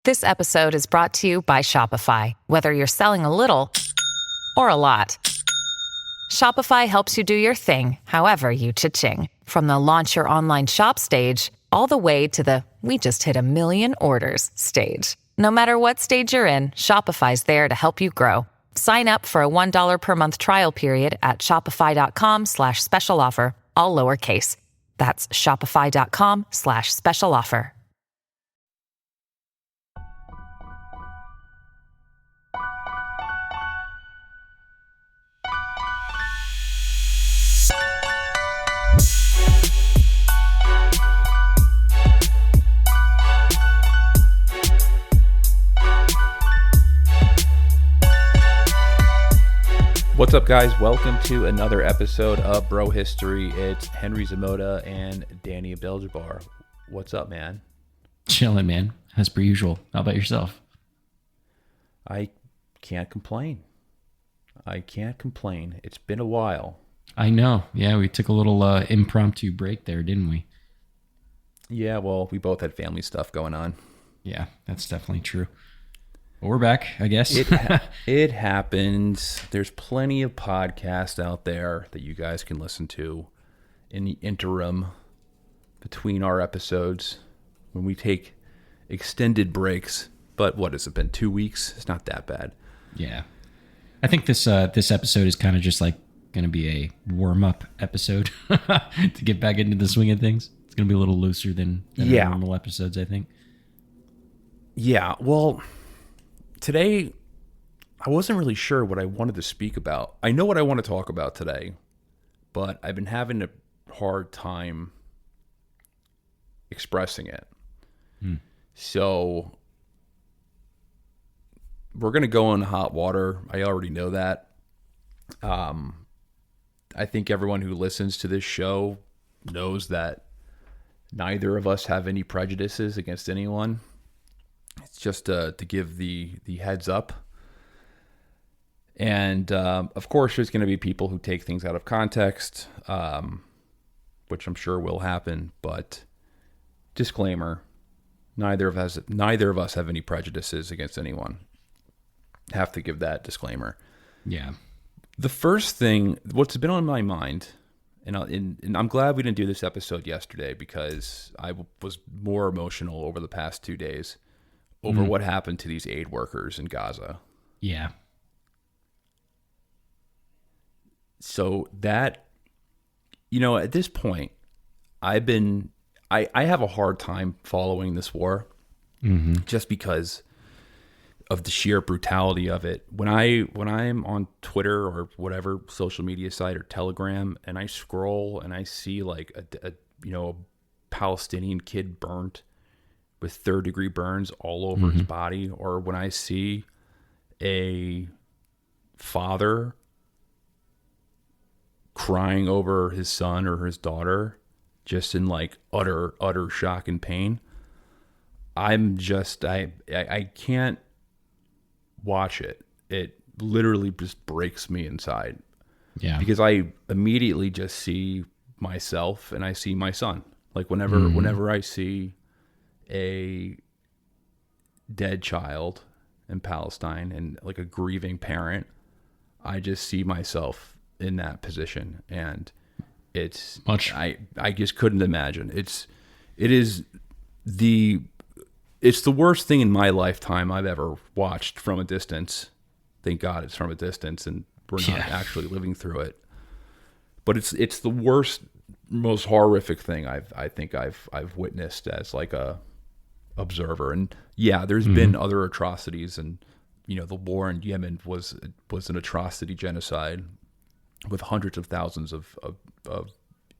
This episode is brought to you by Shopify. Whether you're selling a little or a lot, Shopify helps you do your thing, however you cha-ching. From the launch your online shop stage, all the way to the we just hit 1 million orders stage. No matter what stage you're in, Shopify's there to help you grow. Sign up for a $1 per month trial period at shopify.com/special offer, all lowercase. That's shopify.com/special offer. What's up, guys? Welcome to another episode of Bro History. It's Henry Zamota and Danny Abdel-Jabbar. What's up, man? Chilling, man. As per usual. How about yourself? I can't complain. It's been a while. I know. Yeah, we took a little impromptu break there, didn't we? Yeah, well, we both had family stuff going on. Yeah, that's definitely true. But we're back, I guess. It happens. There's plenty of podcasts out there that you guys can listen to in the interim between our episodes when we take extended breaks. But what has it been, 2 weeks? It's not that bad. Yeah. I think this episode is kind of just like going to be a warm-up episode to get back into the swing of things. It's going to be a little looser than our normal episodes, I think. Yeah, well, today, I wasn't really sure what I wanted to speak about. I know what I want to talk about today, but I've been having a hard time expressing it. So we're going to go in hot water. I already know that. I think everyone who listens to this show knows that neither of us have any prejudices against anyone. It's just to give the heads up. And of course, there's going to be people who take things out of context, which I'm sure will happen. But disclaimer, neither of us have any prejudices against anyone. Have to give that disclaimer. Yeah. The first thing, what's been on my mind, and I'm glad we didn't do this episode yesterday because I was more emotional over the past 2 days over what happened to these aid workers in Gaza. Yeah. So that, at this point, I have a hard time following this war just because of the sheer brutality of it. When I'm on Twitter or whatever social media site or Telegram and I scroll and I see like a Palestinian kid burnt with third-degree burns all over his body, or when I see a father crying over his son or his daughter just in like utter shock and pain, I'm just, I can't watch it. It literally just breaks me inside. Yeah. Because I immediately just see myself and I see my son. Like whenever I see a dead child in Palestine and like a grieving parent, I just see myself in that position, and it's much. I just couldn't imagine. It's the worst thing in my lifetime I've ever watched from a distance. Thank God it's from a distance and we're not actually living through it. But it's the worst, most horrific thing I think I've witnessed as like a observer. And yeah, there's been other atrocities, and the war in Yemen was an atrocity, genocide, with hundreds of thousands of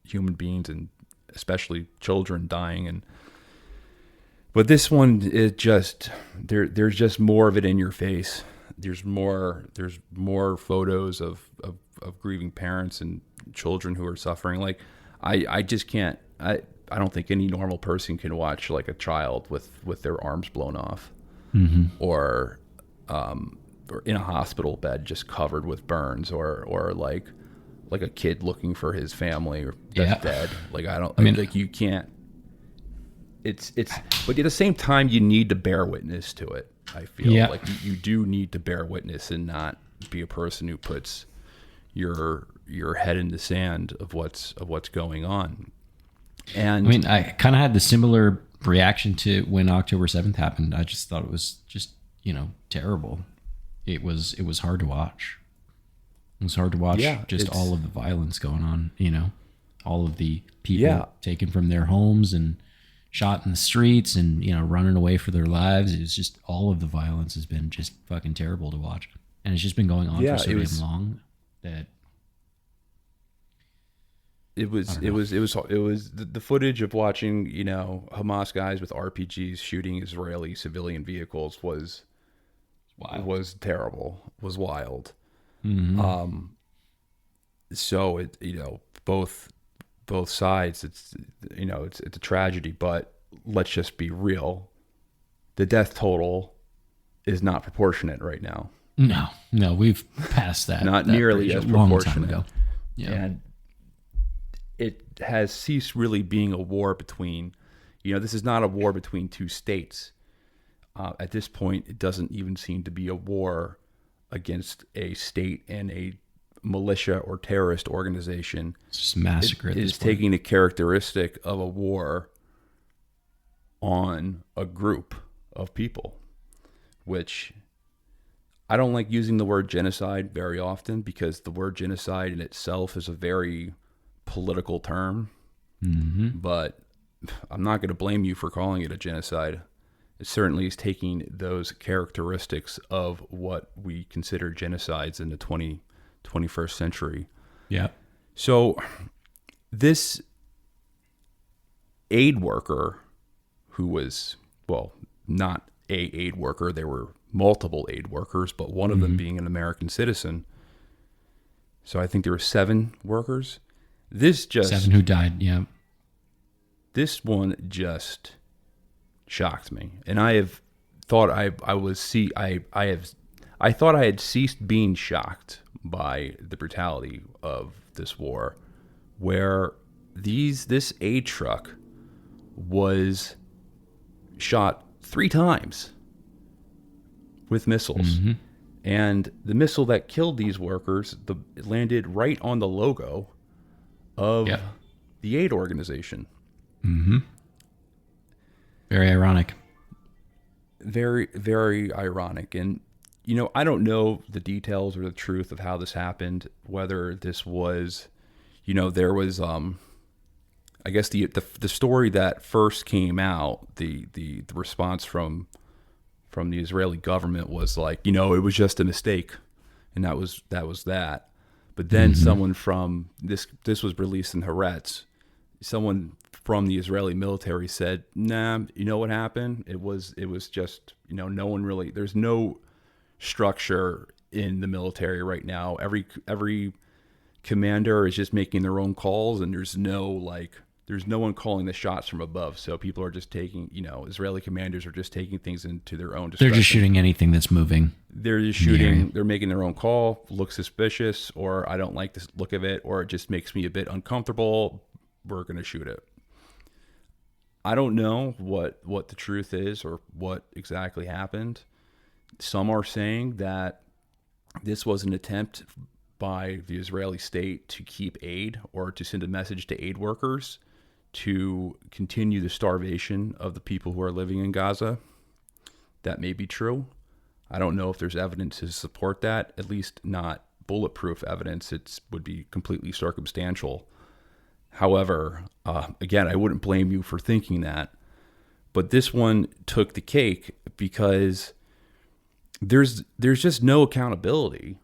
human beings and especially children dying. But this one, it just there's just more of it in your face. There's more photos of grieving parents and children who are suffering. Like I just can't. I don't think any normal person can watch like a child with their arms blown off, or in a hospital bed just covered with burns, or like a kid looking for his family or that's dead. Like I mean, like you can't. but at the same time, you need to bear witness to it. I feel like you do need to bear witness and not be a person who puts your head in the sand of what's going on. And I mean, I kind of had the similar reaction to when October 7th happened. I just thought it was just, terrible. It was hard to watch. It was hard to watch just all of the violence going on, all of the people taken from their homes and shot in the streets and, running away for their lives. It was just, all of the violence has been just fucking terrible to watch. And it's just been going on for so damn long that it was the footage of watching, Hamas guys with RPGs shooting Israeli civilian vehicles was terrible, was wild. Mm-hmm. So it, both sides, it's a tragedy, but let's just be real. The death total is not proportionate right now. No, we've passed that. Not nearly as proportionate. Ago. Yeah. And it has ceased really being a war between, this is not a war between two states. At this point, it doesn't even seem to be a war against a state and a militia or terrorist organization. It's just massacre. It is taking the characteristic of a war on a group of people, which I don't like using the word genocide very often because the word genocide in itself is a very political term. Mm-hmm. But I'm not going to blame you for calling it a genocide. It certainly is taking those characteristics of what we consider genocides in the 21st century. Yeah. So this aid worker who was, well, not a aid worker, there were multiple aid workers, but one of them being an American citizen. So I think there were 7 workers. 7 who died, yeah. This one just shocked me. And I have thought I thought I had ceased being shocked by the brutality of this war, where this aid truck was shot 3 times with missiles. Mm-hmm. And the missile that killed these workers landed right on the logo of the aid organization. Mm-hmm. Very ironic. Very, very ironic. And, I don't know the details or the truth of how this happened, whether this was, there was, I guess the story that first came out, the response from the Israeli government was like, it was just a mistake. And that was that. But then someone from this was released in Haaretz. Someone from the Israeli military said, "Nah, you know what happened? It was just, no one really. There's no structure in the military right now. Every commander is just making their own calls, and there's no one calling the shots from above. So people are just taking, Israeli commanders are just taking things into their own discretion. They're just shooting anything that's moving. They're just shooting. They're making their own call. Looks suspicious, or I don't like the look of it, or it just makes me a bit uncomfortable. We're going to shoot it." I don't know what the truth is or what exactly happened. Some are saying that this was an attempt by the Israeli state to keep aid or to send a message to aid workers to continue the starvation of the people who are living in Gaza. That may be true. I don't know if there's evidence to support that, at least not bulletproof evidence. It would be completely circumstantial. However, again, I wouldn't blame you for thinking that. But this one took the cake because there's just no accountability.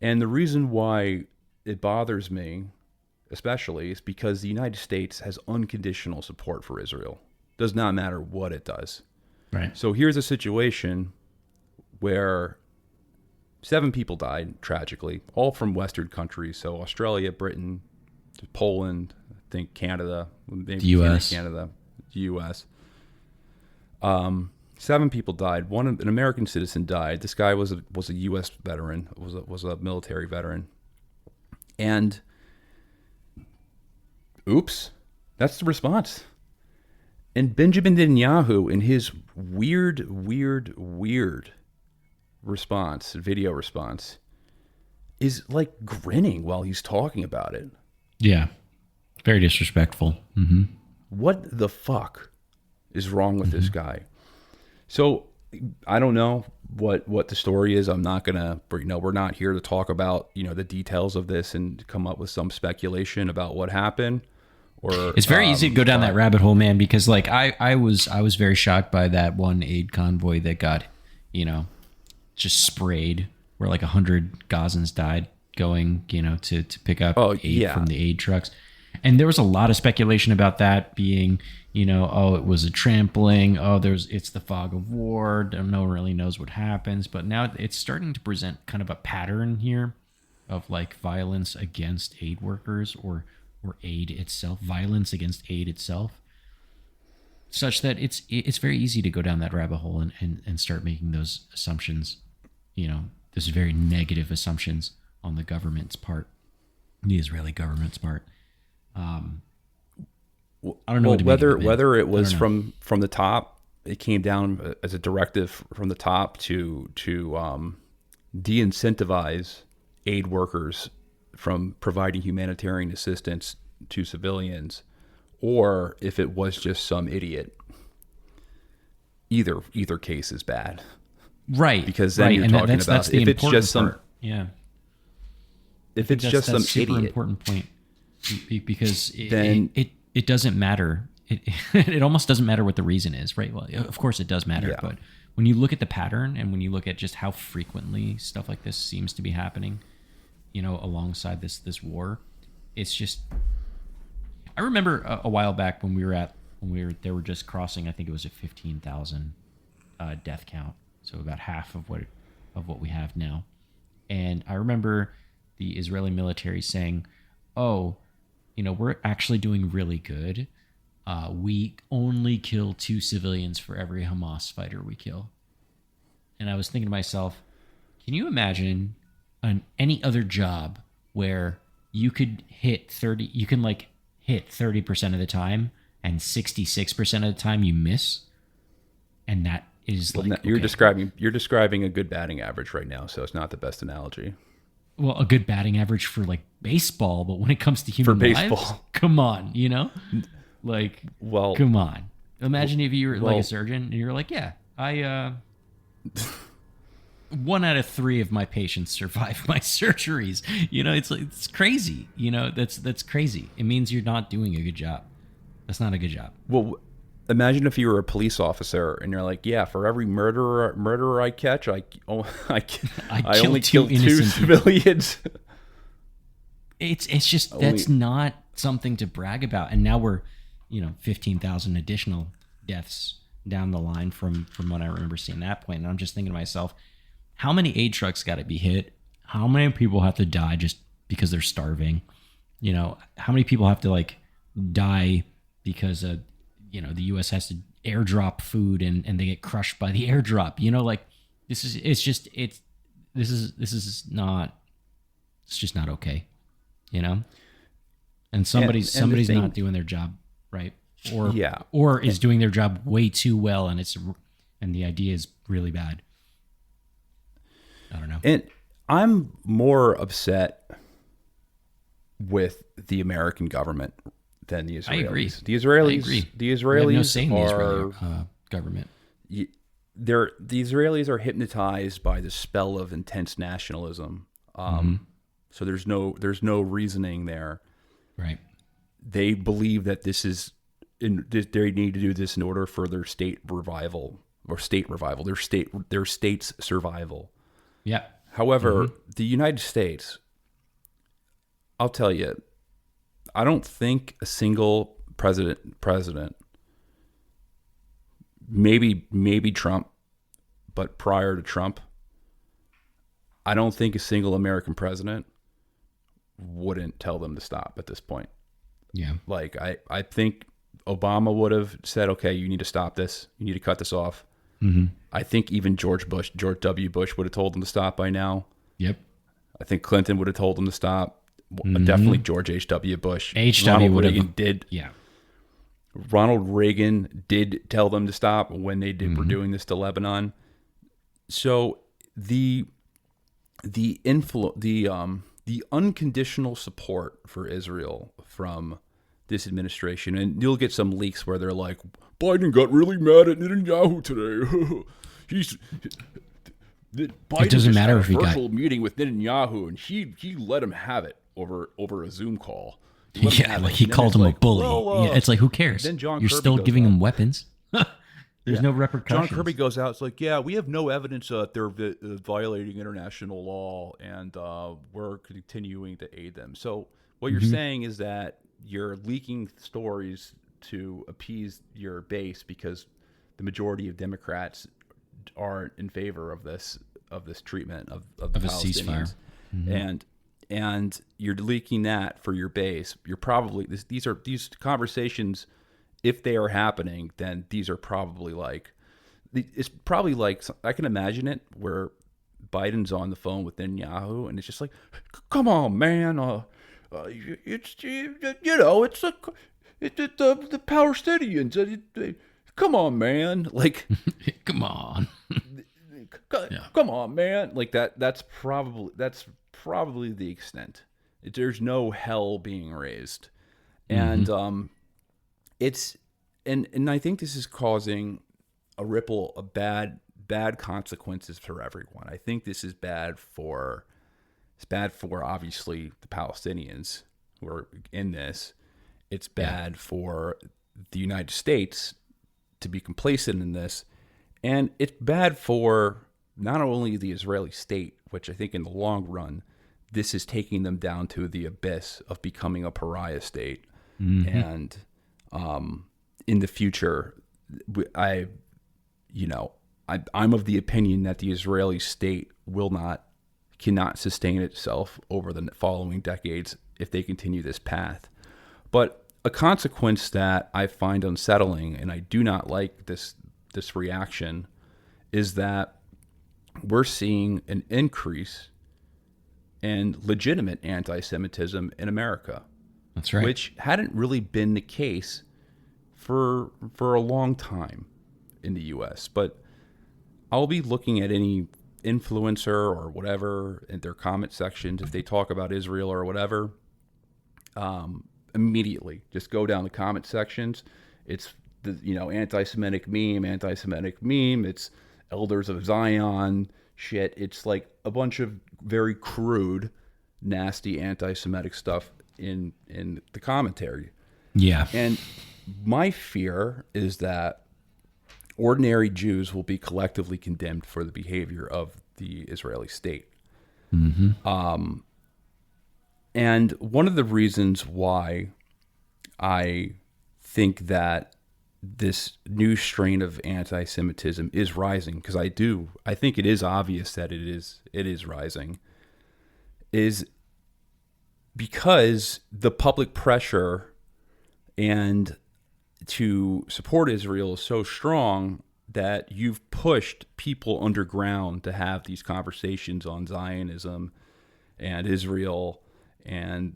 And the reason why it bothers me, especially, is because the United States has unconditional support for Israel. Does not matter what it does. Right. So here's a situation where 7 people died, tragically, all from Western countries. So Australia, Britain, Poland, I think Canada, maybe the U.S. Canada, the U.S. 7 people died. An American citizen died. This guy was a U.S. veteran, was a military veteran. And oops, that's the response. And Benjamin Netanyahu, in his weird response, video response, is like grinning while he's talking about it. Yeah. Very disrespectful. Mm-hmm. What the fuck is wrong with this guy? So I don't know what the story is. I'm not gonna, we're not here to talk about, the details of this and come up with some speculation about what happened. Or it's very easy to go down that rabbit hole, man, because like I was very shocked by that one aid convoy that got, just sprayed, where like 100 Gazans died going, to pick up aid from the aid trucks. And there was a lot of speculation about that being, it was a trampling. It's the fog of war. No one really knows what happens. But now it's starting to present kind of a pattern here of like violence against aid workers or aid itself, violence against aid itself, such that it's very easy to go down that rabbit hole and start making those assumptions, those very negative assumptions on the government's part, the Israeli government's part. I don't know whether it was from the top. It came down as a directive from the top to de-incentivize aid workers from providing humanitarian assistance to civilians, or if it was just some idiot. Either case is bad, right? Because then you're talking about if it's just some if it's just some super idiot. Important point, because it doesn't matter. It almost doesn't matter what the reason is, right? Well, of course it does matter, but when you look at the pattern and when you look at just how frequently stuff like this seems to be happening, alongside this war, it's just. I remember a while back when they were just crossing. I think it was a 15,000 death count, so about half of what we have now. And I remember the Israeli military saying, "Oh, we're actually doing really good. We only kill 2 civilians for every Hamas fighter we kill." And I was thinking to myself, can you imagine any other job where you could hit 30%, you can like hit 30% of the time and 66% of the time you miss? And that is you're describing a good batting average right now, so it's not the best analogy. Well, a good batting average for like baseball, but when it comes to human lives, come on, come on. Imagine if you were like a surgeon and you're like, yeah, I 1 out of 3 of my patients survive my surgeries. It's crazy. That's crazy. It means you're not doing a good job. That's not a good job. Well, imagine if you were a police officer and you're like, yeah, for every murderer I catch, I only kill 2 civilians. It's just that's not something to brag about. And now we're 15,000 additional deaths down the line from what I remember seeing that point. And I'm just thinking to myself, how many aid trucks got to be hit? How many people have to die just because they're starving? How many people have to like die because the U.S. has to airdrop food and they get crushed by the airdrop? This is not okay. And somebody's not doing their job right, or is doing their job way too well, and the idea is really bad. I don't know. And I'm more upset with the American government than the Israelis. I agree. The Israelis have no say in the Israeli government. The Israelis are hypnotized by the spell of intense nationalism. So there's no reasoning there. Right. They believe that they need to do this in order for their state revival, their state's survival. Yeah. However, the United States, I'll tell you, I don't think a single president, maybe Trump, but prior to Trump, I don't think a single American president wouldn't tell them to stop at this point. Yeah. Like I think Obama would have said, okay, you need to stop this. You need to cut this off. I think even George W. Bush would have told them to stop by now. Yep. I think Clinton would have told them to stop. Definitely George H.W. Bush. H.W. Ronald Reagan did. Yeah. Ronald Reagan did tell them to stop when they were doing this to Lebanon. So the unconditional support for Israel from this administration, and you'll get some leaks where they're like, Biden got really mad at Netanyahu today. Biden doesn't matter if he got a got virtual meeting with Netanyahu, and he let him have it over a Zoom call. Yeah, like he called him a bully. Yeah, it's like, who cares? Then John You're Kirby still goes giving out. him weapons. There's no repercussions. John Kirby goes out. It's like, yeah, we have no evidence that they're violating international law, and we're continuing to aid them. So what you're saying is that you're leaking stories to appease your base because the majority of Democrats aren't in favor of this treatment of the Of a Palestinians, ceasefire. and you're leaking that for your base. You're probably these conversations. If they are happening, then these are probably it's probably like, I can imagine it where Biden's on the phone with Netanyahu and it's just like, come on, man, it's the Palestinians. Come on, man, like, Come on. come on, man, like that. That's probably the extent. There's no hell being raised, and it's and I think this is causing a ripple of bad consequences for everyone. I think this is bad for obviously the Palestinians who are in this. It's bad for the United States to be complacent in this, and it's bad for not only the Israeli state, which I think in the long run, this is taking them down to the abyss of becoming a pariah state. And in the future, I'm of the opinion that the Israeli state cannot sustain itself over the following decades if they continue this path. But a consequence that I find unsettling, and I do not like this reaction, is that we're seeing an increase in legitimate anti-Semitism in America. That's right. Which hadn't really been the case for a long time in the U.S. But I'll be looking at any influencer or whatever in their comment sections, if they talk about Israel or whatever, immediately just go down the comment sections. It's the anti-Semitic meme. It's Elders of Zion shit. It's like a bunch of very crude, nasty anti-Semitic stuff in the commentary. Yeah. And my fear is that ordinary Jews will be collectively condemned for the behavior of the Israeli state. And one of the reasons why I think that this new strain of anti-Semitism is rising, because I think it is obvious that it is rising, is because the public pressure and to support Israel is so strong that you've pushed people underground to have these conversations on Zionism and Israel and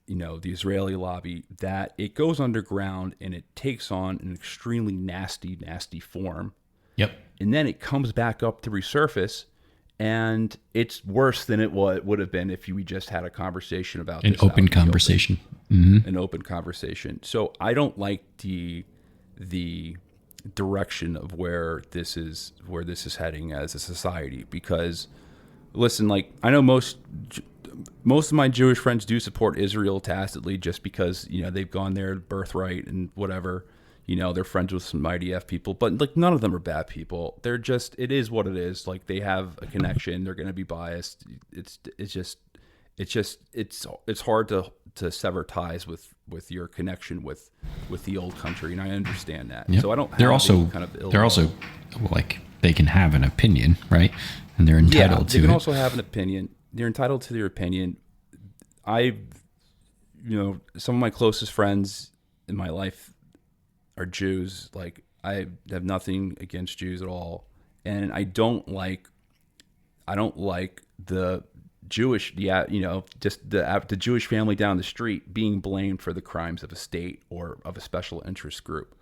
the Israeli lobby, that it goes underground and it takes on an extremely nasty form. Yep. And then it comes back up to resurface, and it's worse than it would have been if we just had a conversation about An this open conversation. An open conversation. So I don't like the direction of where this is heading as a society, because listen, like, I know most of my Jewish friends do support Israel tacitly just because, they've gone there birthright and whatever, they're friends with some IDF people, but like none of them are bad people. They're just, it is what it is. Like, they have a connection. They're going to be biased. It's hard to sever ties with your connection with the old country. And I understand that. Yep. So I don't have they're also like, they can have an opinion, right? And they're entitled to it. They can also have an opinion. They're entitled to their opinion. Some of my closest friends in my life are Jews. Like, I have nothing against Jews at all. And I don't like the Jewish, just the Jewish family down the street being blamed for the crimes of a state or of a special interest group.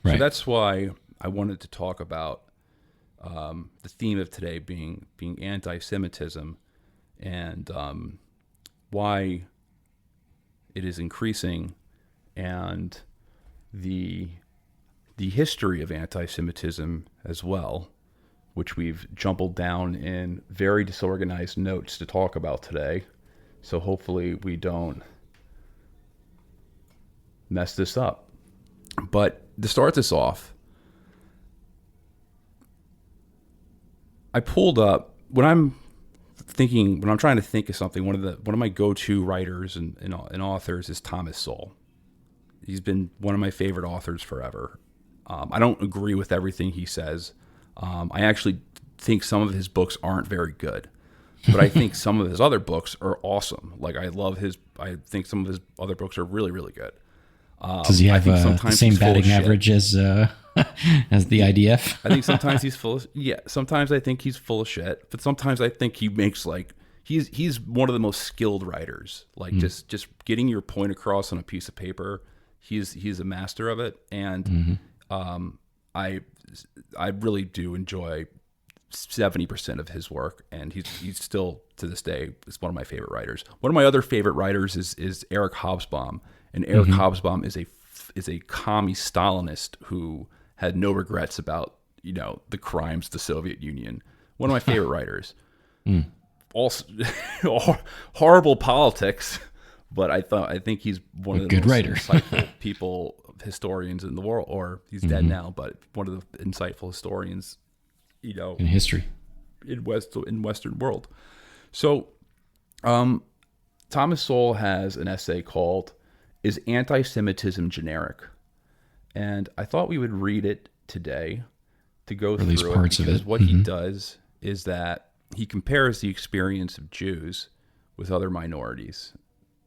Right. So that's why I wanted to talk about the theme of today being anti-Semitism and why it is increasing, and the history of anti-Semitism as well, which we've jumbled down in very disorganized notes to talk about today. So hopefully we don't mess this up. But to start this off, I pulled up, when I'm trying to think of something, one of my go-to writers and authors is Thomas Sowell. He's been one of my favorite authors forever. I don't agree with everything he says. I actually think some of his books aren't very good, but I think some of his other books are awesome. Like I think some of his other books are really, really good. Does he have the same batting average as the IDF? I think sometimes he's sometimes I think he's full of shit, but sometimes I think he makes he's one of the most skilled writers. Like just getting your point across on a piece of paper. He's a master of it. And, I really do enjoy 70% of his work, and he's still to this day is one of my favorite writers. One of my other favorite writers is Eric Hobsbawm, and Eric Hobsbawm is a commie Stalinist who had no regrets about the crimes of the Soviet Union. One of my favorite writers. Also, horrible politics, but I think he's one of the most insightful people. Historians in the world, or he's dead now, but one of the insightful historians, in history, in Western world. So, Thomas Sowell has an essay called "Is Anti-Semitism Generic?" And I thought we would read it today to go through parts of it, because what he does is that he compares the experience of Jews with other minorities,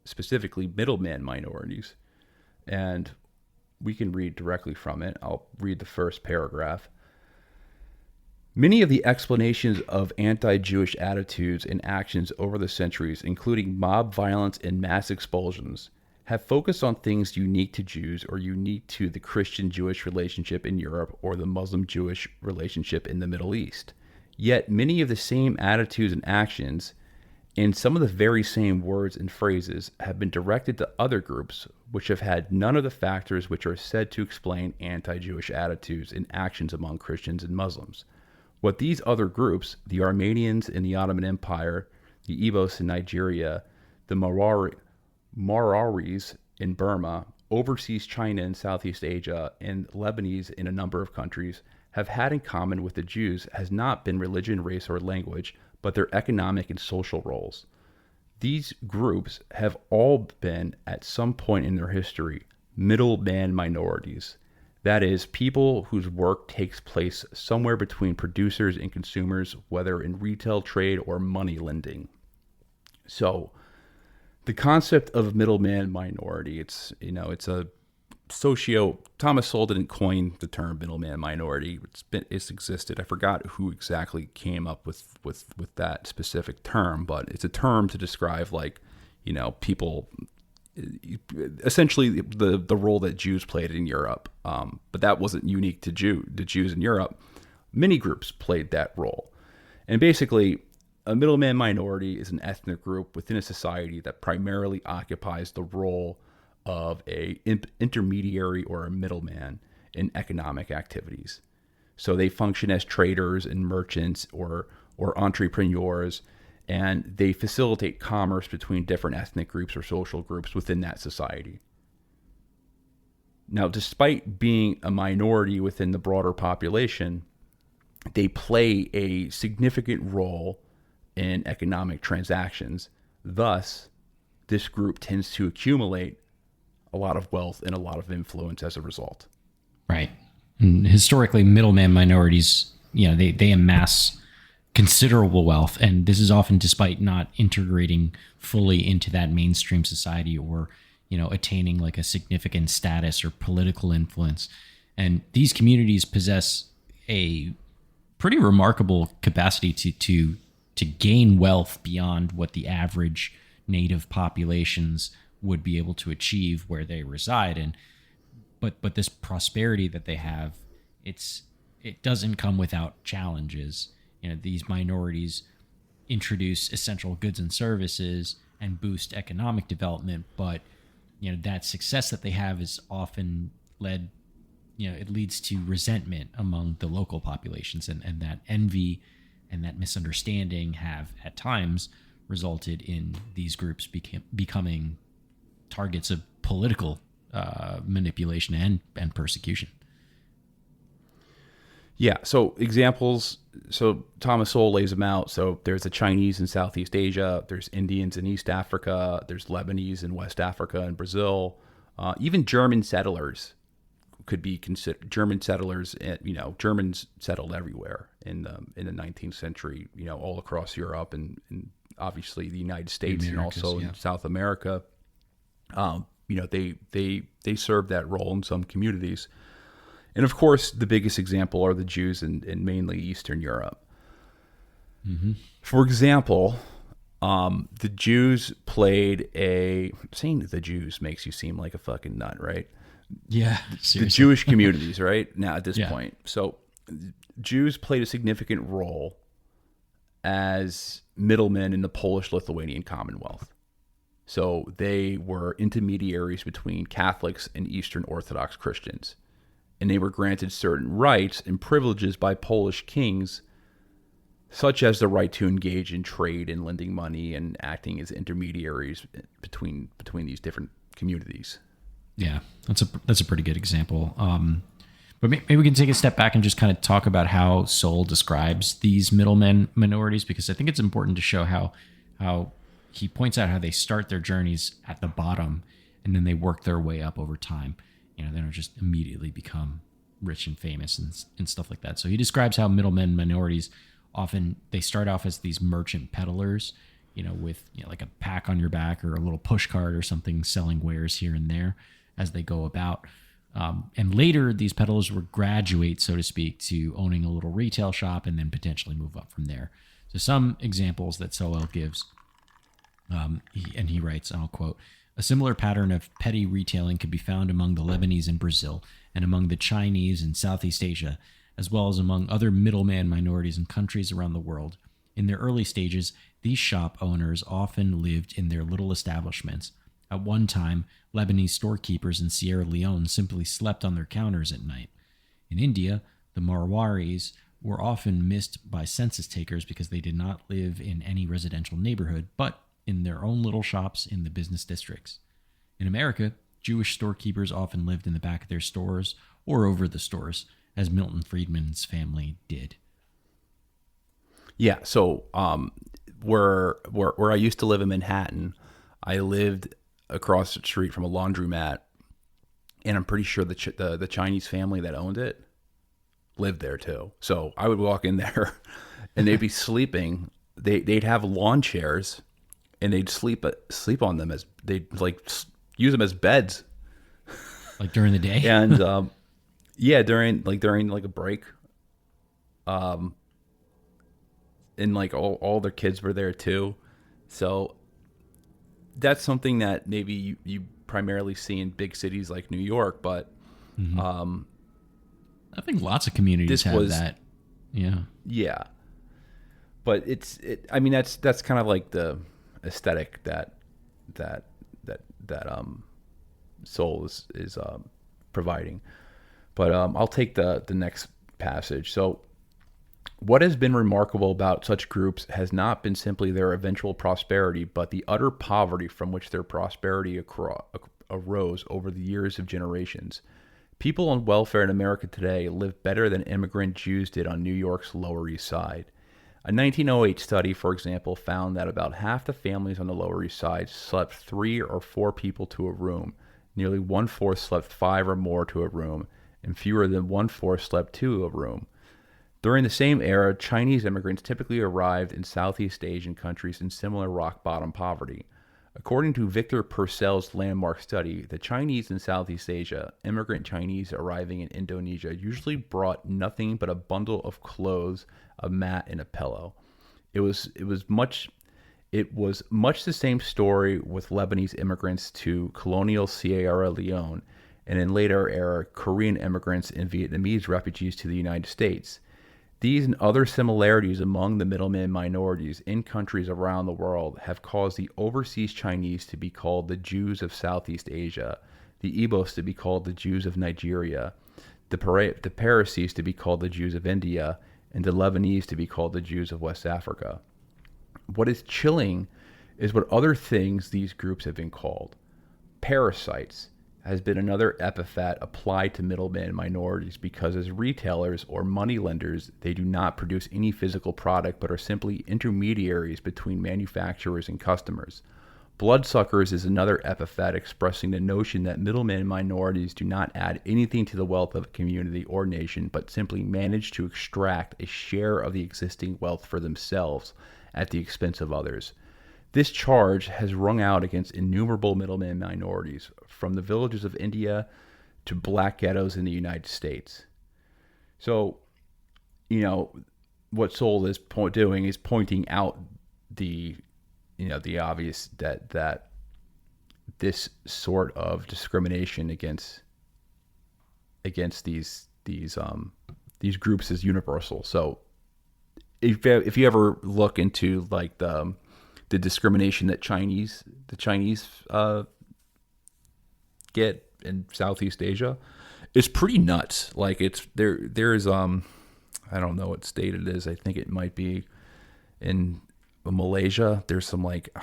specifically middleman minorities, and we can read directly from it. I'll read the first paragraph. Many of the explanations of anti-Jewish attitudes and actions over the centuries, including mob violence and mass expulsions, have focused on things unique to Jews or unique to the Christian-Jewish relationship in Europe or the Muslim-Jewish relationship in the Middle East. Yet many of the same attitudes and actions, and some of the very same words and phrases, have been directed to other groups which have had none of the factors which are said to explain anti-Jewish attitudes and actions among Christians and Muslims. What these other groups, the Armenians in the Ottoman Empire, the Igbos in Nigeria, the Maoris in Burma, overseas China and Southeast Asia, and Lebanese in a number of countries, have had in common with the Jews has not been religion, race, or language, but their economic and social roles. These groups have all been, at some point in their history, middleman minorities. That is, people whose work takes place somewhere between producers and consumers, whether in retail trade or money lending. So, the concept of middleman minority, it's a Thomas Sowell didn't coin the term middleman minority. It's existed. I forgot who exactly came up with that specific term, but it's a term to describe people, essentially the role that Jews played in Europe. But that wasn't unique to the Jews in Europe. Many groups played that role. And basically, a middleman minority is an ethnic group within a society that primarily occupies the role of a intermediary or a middleman in economic activities. So they function as traders and merchants or entrepreneurs, and they facilitate commerce between different ethnic groups or social groups within that society. Now, despite being a minority within the broader population, they play a significant role in economic transactions. Thus, this group tends to accumulate a lot of wealth and a lot of influence as a result. Right. And historically, middleman minorities, they amass considerable wealth, and this is often despite not integrating fully into that mainstream society or, attaining a significant status or political influence. And these communities possess a pretty remarkable capacity to to gain wealth beyond what the average native populations would be able to achieve where they reside. And but this prosperity that they have, it doesn't come without challenges. These minorities introduce essential goods and services and boost economic development, but that success that they have is often it leads to resentment among the local populations, and that envy and that misunderstanding have at times resulted in these groups becoming targets of political manipulation and persecution. Yeah. So examples. So Thomas Sowell lays them out. So there's the Chinese in Southeast Asia. There's Indians in East Africa. There's Lebanese in West Africa and Brazil. Even German settlers could be considered. German settlers. Germans settled everywhere in the 19th century. All across Europe and obviously the United States, and also in South America. They served that role in some communities. And of course, the biggest example are the Jews in mainly Eastern Europe. Mm-hmm. For example, the Jews played saying the Jews makes you seem like a fucking nut, right? Yeah, seriously. The Jewish communities, right? Now at this point. So Jews played a significant role as middlemen in the Polish-Lithuanian Commonwealth. So they were intermediaries between Catholics and Eastern Orthodox Christians. And they were granted certain rights and privileges by Polish kings, such as the right to engage in trade and lending money and acting as intermediaries between these different communities. Yeah, that's a pretty good example. But maybe we can take a step back and just kind of talk about how Sowell describes these middlemen minorities, because I think it's important to show how he points out how they start their journeys at the bottom and then they work their way up over time. They don't just immediately become rich and famous and stuff like that. So he describes how middlemen minorities often, they start off as these merchant peddlers, with like a pack on your back or a little push cart or something, selling wares here and there as they go about. And later, these peddlers would graduate, so to speak, to owning a little retail shop and then potentially move up from there. So some examples that Sowell gives, he writes, and I'll quote, "A similar pattern of petty retailing could be found among the Lebanese in Brazil and among the Chinese in Southeast Asia, as well as among other middleman minorities in countries around the world. In their early stages, these shop owners often lived in their little establishments. At one time, Lebanese storekeepers in Sierra Leone simply slept on their counters at night. In India, the Marwaris were often missed by census takers because they did not live in any residential neighborhood, but in their own little shops in the business districts. In America, Jewish storekeepers often lived in the back of their stores or over the stores, as Milton Friedman's family did." Yeah, so where I used to live in Manhattan, I lived across the street from a laundromat, and I'm pretty sure the Chinese family that owned it lived there too. So I would walk in there, and they'd be sleeping. They'd have lawn chairs, and they'd sleep on them as they'd use them as beds, like during the day. And yeah, during a break, and all their kids were there too. So that's something that maybe you primarily see in big cities like New York, but I think lots of communities have that. Yeah. Yeah. But I mean, that's kind of like the aesthetic that Sowell is providing. But I'll take the next passage. So, what has been remarkable about such groups has not been simply their eventual prosperity, but the utter poverty from which their prosperity arose over the years of generations. People on welfare in America today live better than immigrant Jews did on New York's Lower East Side. A 1908 study, for example, found that about half the families on the Lower East Side slept 3 or 4 people to a room. Nearly 1/4 slept 5 or more to a room, and fewer than 1/4 slept 2 to a room. During the same era, Chinese immigrants typically arrived in Southeast Asian countries in similar rock-bottom poverty. According to Victor Purcell's landmark study, the Chinese in Southeast Asia, immigrant Chinese arriving in Indonesia, usually brought nothing but a bundle of clothes, a mat, and a pillow. It was much the same story with Lebanese immigrants to colonial Sierra Leone, and in later era Korean immigrants and Vietnamese refugees to the United States. These and other similarities among the middleman minorities in countries around the world have caused the overseas Chinese to be called the Jews of Southeast Asia, the Igbos to be called the Jews of Nigeria, the Parsis to be called the Jews of India, and the Lebanese to be called the Jews of West Africa. What is chilling is what other things these groups have been called. Parasites has been another epithet applied to middlemen minorities because as retailers or moneylenders, they do not produce any physical product but are simply intermediaries between manufacturers and customers. Bloodsuckers is another epithet expressing the notion that middlemen minorities do not add anything to the wealth of a community or nation, but simply manage to extract a share of the existing wealth for themselves at the expense of others. This charge has rung out against innumerable middlemen minorities, from the villages of India to black ghettos in the United States. So, what Sowell is doing is pointing out the obvious that this sort of discrimination against these groups is universal. So, if you ever look into like the discrimination that the Chinese get in Southeast Asia, it's pretty nuts. Like there's I don't know what state it is. I think it might be in Malaysia. There's some like I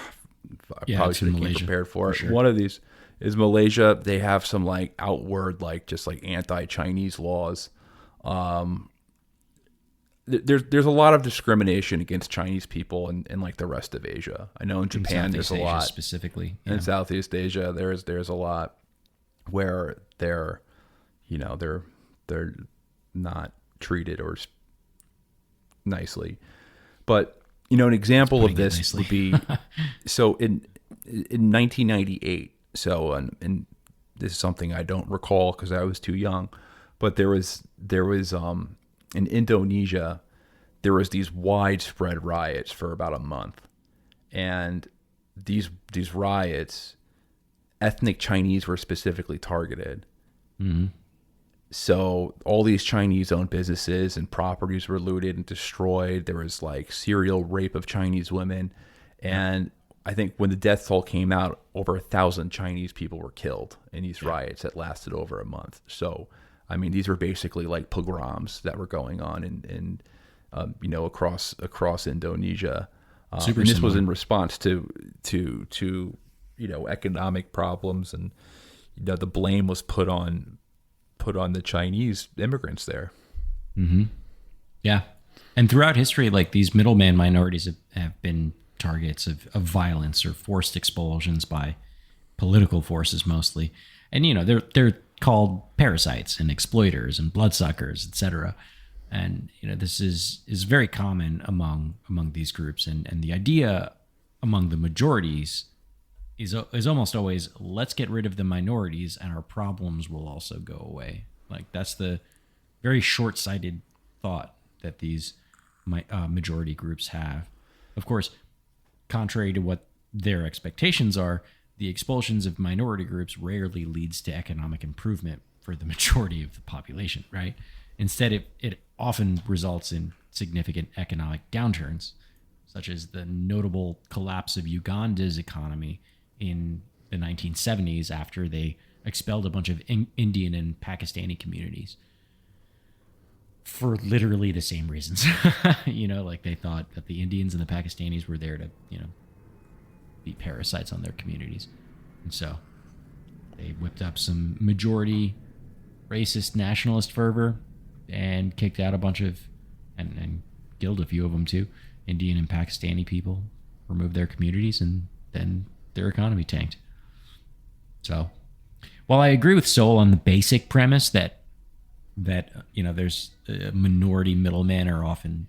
probably should have came prepared for it. Sure. One of these is Malaysia. They have some like outward like just like anti-Chinese laws. There's a lot of discrimination against Chinese people in like the rest of Asia. I know in Japan there's a lot specifically. In Southeast Asia there's a lot where they're not treated or nicely. But an example of this would be so in 1998. So and this is something I don't recall because I was too young, but there was in Indonesia, there was these widespread riots for about a month. And these riots, ethnic Chinese were specifically targeted. Mm-hmm. So all these Chinese-owned businesses and properties were looted and destroyed. There was like serial rape of Chinese women. And I think when the death toll came out, over 1,000 Chinese people were killed in these riots that lasted over a month. So I mean, these were basically like pogroms that were going on in across Indonesia. And this was in response to economic problems, and the blame was put on the Chinese immigrants there. Mm-hmm. Yeah, and throughout history, like these middleman minorities have been targets of violence or forced expulsions by political forces mostly, and they're called parasites and exploiters and bloodsuckers, etc. And this is very common among these groups, and the idea among the majorities is almost always, let's get rid of the minorities and our problems will also go away. Like that's the very short-sighted thought that these majority groups have. Of course, contrary to what their expectations are, the expulsions of minority groups rarely leads to economic improvement for the majority of the population, right? Instead, it often results in significant economic downturns, such as the notable collapse of Uganda's economy in the 1970s after they expelled a bunch of Indian and Pakistani communities for literally the same reasons. Like they thought that the Indians and the Pakistanis were there to, be parasites on their communities. And so they whipped up some majority racist nationalist fervor and kicked out a bunch of, and killed a few of them too, Indian and Pakistani people, removed their communities, and then their economy tanked. So while I agree with Sowell on the basic premise that there's minority middlemen are often,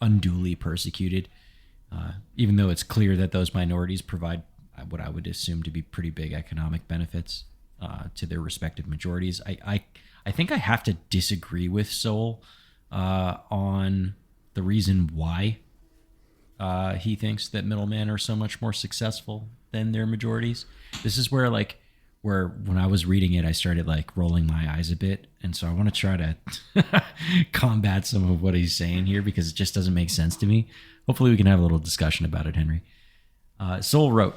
unduly persecuted, even though it's clear that those minorities provide what I would assume to be pretty big economic benefits to their respective majorities. I think I have to disagree with Sowell on the reason why he thinks that middlemen are so much more successful than their majorities. This is where when I was reading it, I started like rolling my eyes a bit. And so I want to try to combat some of what he's saying here because it just doesn't make sense to me. Hopefully we can have a little discussion about it, Henry. Sowell wrote,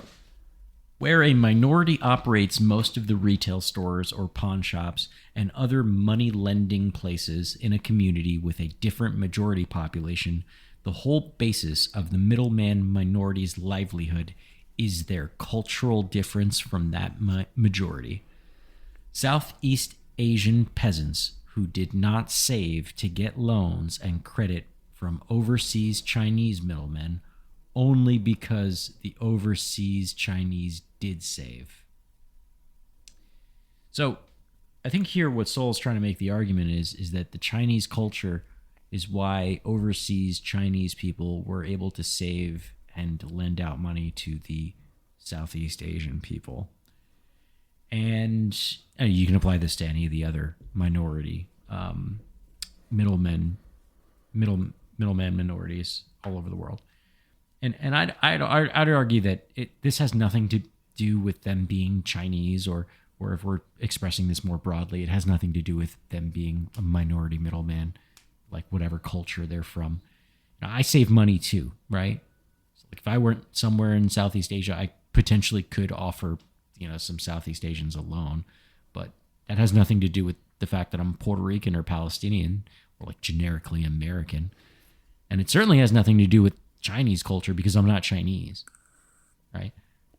where a minority operates most of the retail stores or pawn shops and other money lending places in a community with a different majority population, the whole basis of the middleman minority's livelihood is their cultural difference from that majority. Southeast Asian peasants who did not save to get loans and credit from overseas Chinese middlemen only because the overseas Chinese did save. So I think here what Sowell's trying to make the argument is that the Chinese culture is why overseas Chinese people were able to save and lend out money to the Southeast Asian people. And you can apply this to any of the other minority middleman minorities all over the world. And I'd argue that this has nothing to do with them being Chinese, or if we're expressing this more broadly, it has nothing to do with them being a minority middleman, like whatever culture they're from. Now, I save money too, right? So like if I weren't somewhere in Southeast Asia, I potentially could offer, some Southeast Asians a loan, but that has nothing to do with the fact that I'm Puerto Rican or Palestinian or like generically American. And it certainly has nothing to do with Chinese culture because I'm not Chinese, right?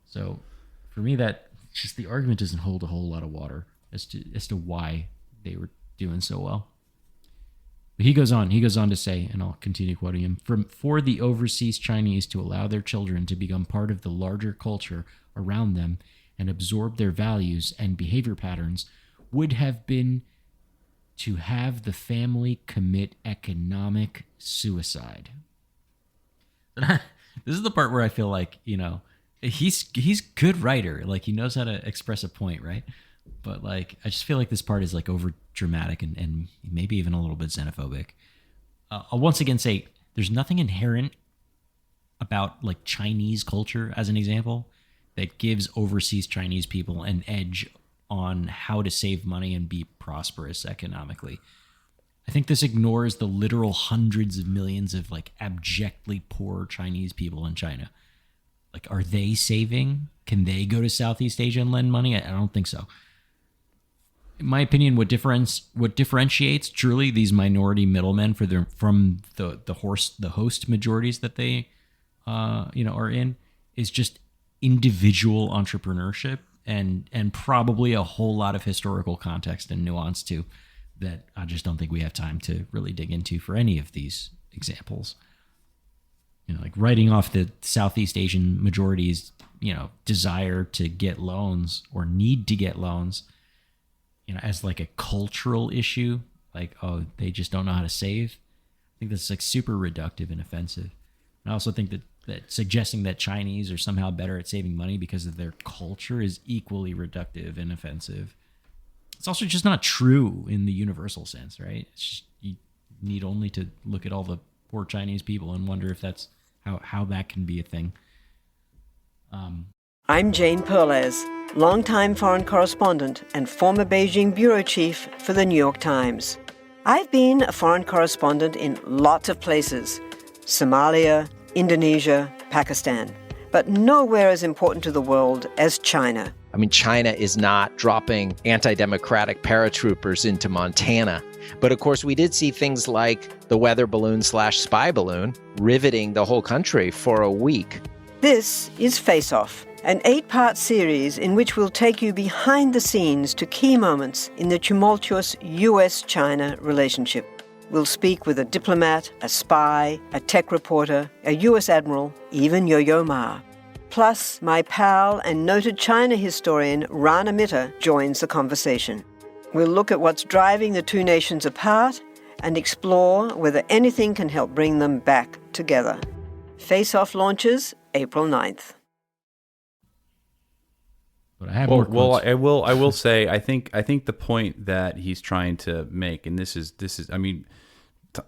So for me, that just the argument doesn't hold a whole lot of water as to why they were doing so well. But he goes on to say, and I'll continue quoting him, for the overseas Chinese to allow their children to become part of the larger culture around them and absorb their values and behavior patterns would have been to have the family commit economic suicide. This is the part where I feel like, he's good writer. Like he knows how to express a point, right? But like, I just feel like this part is like over dramatic and maybe even a little bit xenophobic. I'll once again say there's nothing inherent about like Chinese culture as an example that gives overseas Chinese people an edge on how to save money and be prosperous economically. I think this ignores the literal hundreds of millions of like abjectly poor Chinese people in China. Like, are they saving? Can they go to Southeast Asia and lend money? I don't think so. In my opinion, what differentiates truly these minority middlemen from the host majorities that they are in is just individual entrepreneurship and probably a whole lot of historical context and nuance too that I just don't think we have time to really dig into for any of these examples. Like writing off the Southeast Asian majority's, desire to get loans or need to get loans, as like a cultural issue, like, oh, they just don't know how to save. I think that's like super reductive and offensive. And I also think that suggesting that Chinese are somehow better at saving money because of their culture is equally reductive and offensive. It's also just not true in the universal sense, right? It's just, you need only to look at all the poor Chinese people and wonder if that's how that can be a thing. I'm Jane Perlez, longtime foreign correspondent and former Beijing bureau chief for the New York Times. I've been a foreign correspondent in lots of places: Somalia, Indonesia, Pakistan, but nowhere as important to the world as China. I mean, China is not dropping anti-democratic paratroopers into Montana. But of course, we did see things like the weather balloon / spy balloon riveting the whole country for a week. This is Face Off, an 8-part series in which we'll take you behind the scenes to key moments in the tumultuous US-China relationship. We'll speak with a diplomat, a spy, a tech reporter, a US admiral, even Yo-Yo Ma. Plus, my pal and noted China historian Rana Mitter joins the conversation. We'll look at what's driving the two nations apart and explore whether anything can help bring them back together. Face Off launches April 9th. But I have I will say I think the point that he's trying to make, and this is I mean,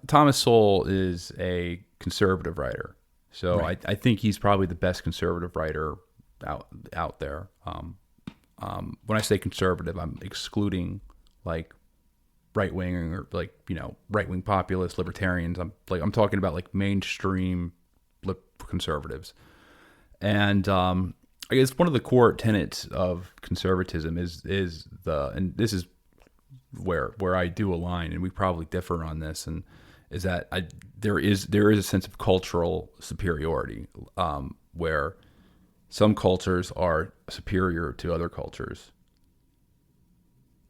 Thomas Sowell is a conservative writer, So I think he's probably the best conservative writer out there. When I say conservative, I'm excluding like right wing or like, you know, right wing populist libertarians. I'm talking about like mainstream conservatives. And I guess one of the core tenets of conservatism is and this is where I do align, and we probably differ on this, and is that there is a sense of cultural superiority, where some cultures are superior to other cultures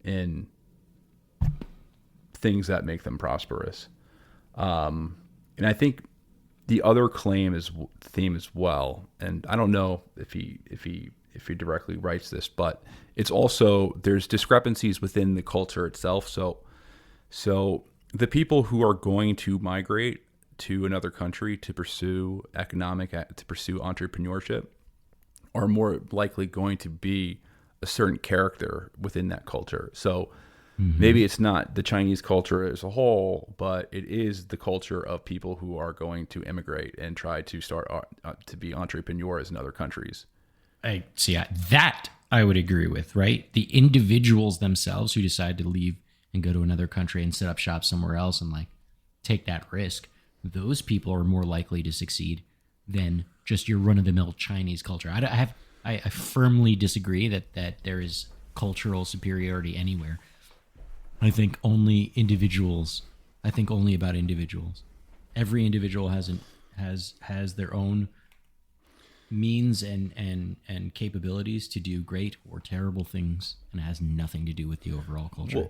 in things that make them prosperous. And I think the other theme as well, and I don't know if he directly writes this, but it's also, there's discrepancies within the culture itself. So the people who are going to migrate to another country to pursue entrepreneurship are more likely going to be a certain character within that culture. So maybe it's not the Chinese culture as a whole, but it is the culture of people who are going to immigrate and try to start to be entrepreneurs in other countries. I see that I would agree with, right? The individuals themselves who decide to leave and go to another country and set up shop somewhere else and like take that risk, those people are more likely to succeed than just your run-of-the-mill Chinese culture. I firmly disagree that there is cultural superiority anywhere. I think only about individuals. Every individual has their own means and capabilities to do great or terrible things, and it has nothing to do with the overall culture.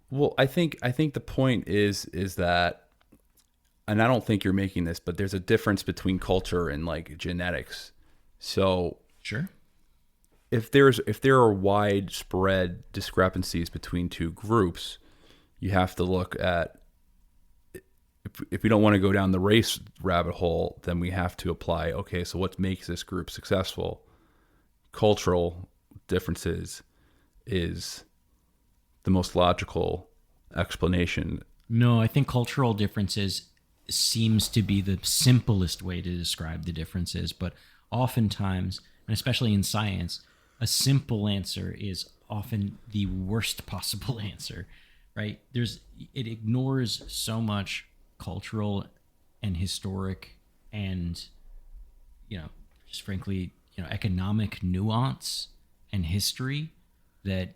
Well, I think the point is that, and I don't think you're making this, but there's a difference between culture and like genetics. So sure. If there are widespread discrepancies between two groups, you have to look at, if we don't want to go down the race rabbit hole, then we have to apply, okay, so what makes this group successful? Cultural differences is the most logical explanation. No, I think cultural differences seems to be the simplest way to describe the differences, but oftentimes, and especially in science, a simple answer is often the worst possible answer, right? It ignores so much cultural and historic and, you know, just frankly, you know, economic nuance and history that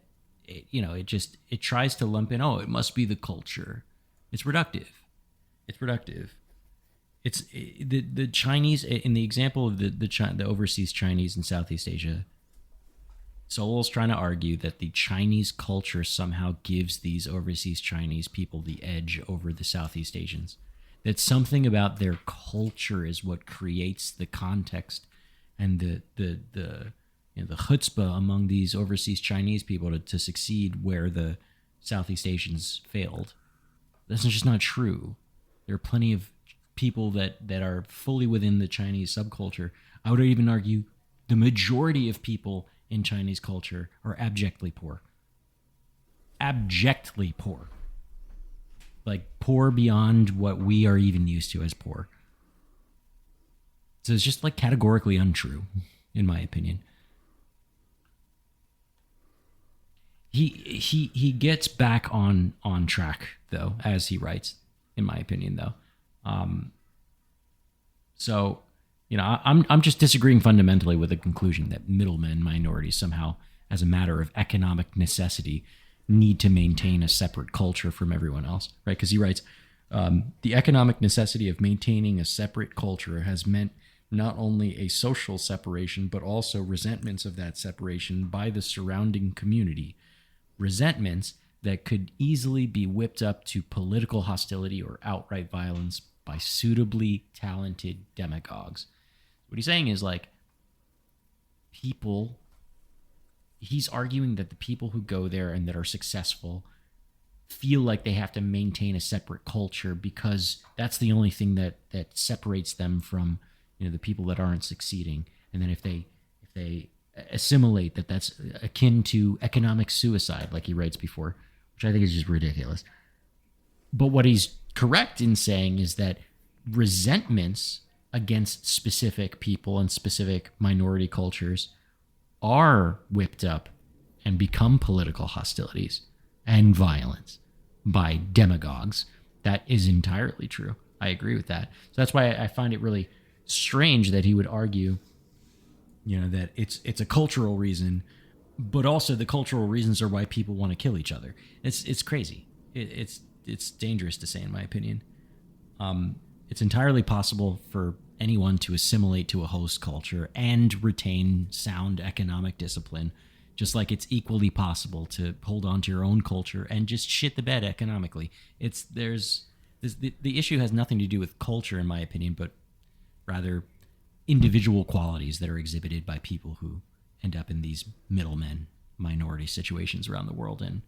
it tries to lump in, it must be the culture. It's reductive. It's the Chinese, in the example of the overseas Chinese in Southeast Asia. Sowell's trying to argue that the Chinese culture somehow gives these overseas Chinese people the edge over the Southeast Asians. That something about their culture is what creates the context and the chutzpah among these overseas Chinese people to succeed where the Southeast Asians failed. That's just not true. There are plenty of people that are fully within the Chinese subculture. I would even argue the majority of people in Chinese culture are abjectly poor. Abjectly poor. Like poor beyond what we are even used to as poor. So it's just like categorically untrue, in my opinion. He gets back on track though, as he writes, in my opinion though. So, you know, I'm just disagreeing fundamentally with the conclusion that middlemen minorities somehow, as a matter of economic necessity, need to maintain a separate culture from everyone else, right? Because he writes, the economic necessity of maintaining a separate culture has meant not only a social separation, but also resentments of that separation by the surrounding community. Resentments that could easily be whipped up to political hostility or outright violence by suitably talented demagogues. What he's saying is like he's arguing that the people who go there and that are successful feel like they have to maintain a separate culture because that's the only thing that separates them from, you know, the people that aren't succeeding. And then if they assimilate that's akin to economic suicide, like he writes before, which I think is just ridiculous. But what he's correct in saying is that resentments against specific people and specific minority cultures are whipped up and become political hostilities and violence by demagogues. That is entirely true. I agree with that. So that's why I find it really strange that he would argue, that it's a cultural reason, but also the cultural reasons are why people want to kill each other. It's crazy. It's dangerous to say, in my opinion. It's entirely possible for anyone to assimilate to a host culture and retain sound economic discipline, just like it's equally possible to hold on to your own culture and just shit the bed economically. The issue has nothing to do with culture, in my opinion, but rather individual qualities that are exhibited by people who end up in these middlemen minority situations around the world, and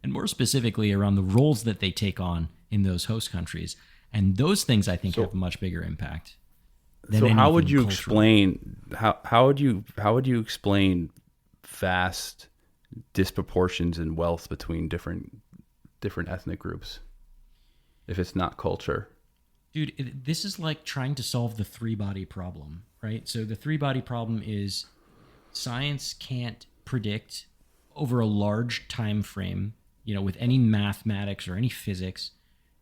more specifically around the roles that they take on in those host countries. And those things, I think, have a much bigger impact. So how would you explain how would you explain vast disproportions in wealth between different ethnic groups if it's not culture? Dude, this is like trying to solve the three-body problem, right? So the three-body problem is science can't predict over a large time frame, with any mathematics or any physics,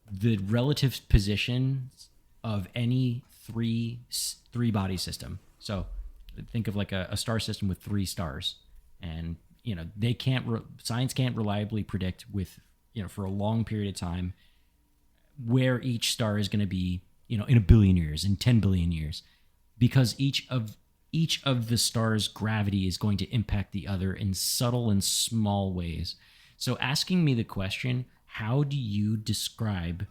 the relative positions of any three-body system. So think of like a star system with 3 stars, and science can't reliably predict with for a long period of time where each star is going to be, in 1 billion years, in 10 billion years, because each of the star's gravity is going to impact the other in subtle and small ways. So asking me the question, how do you describe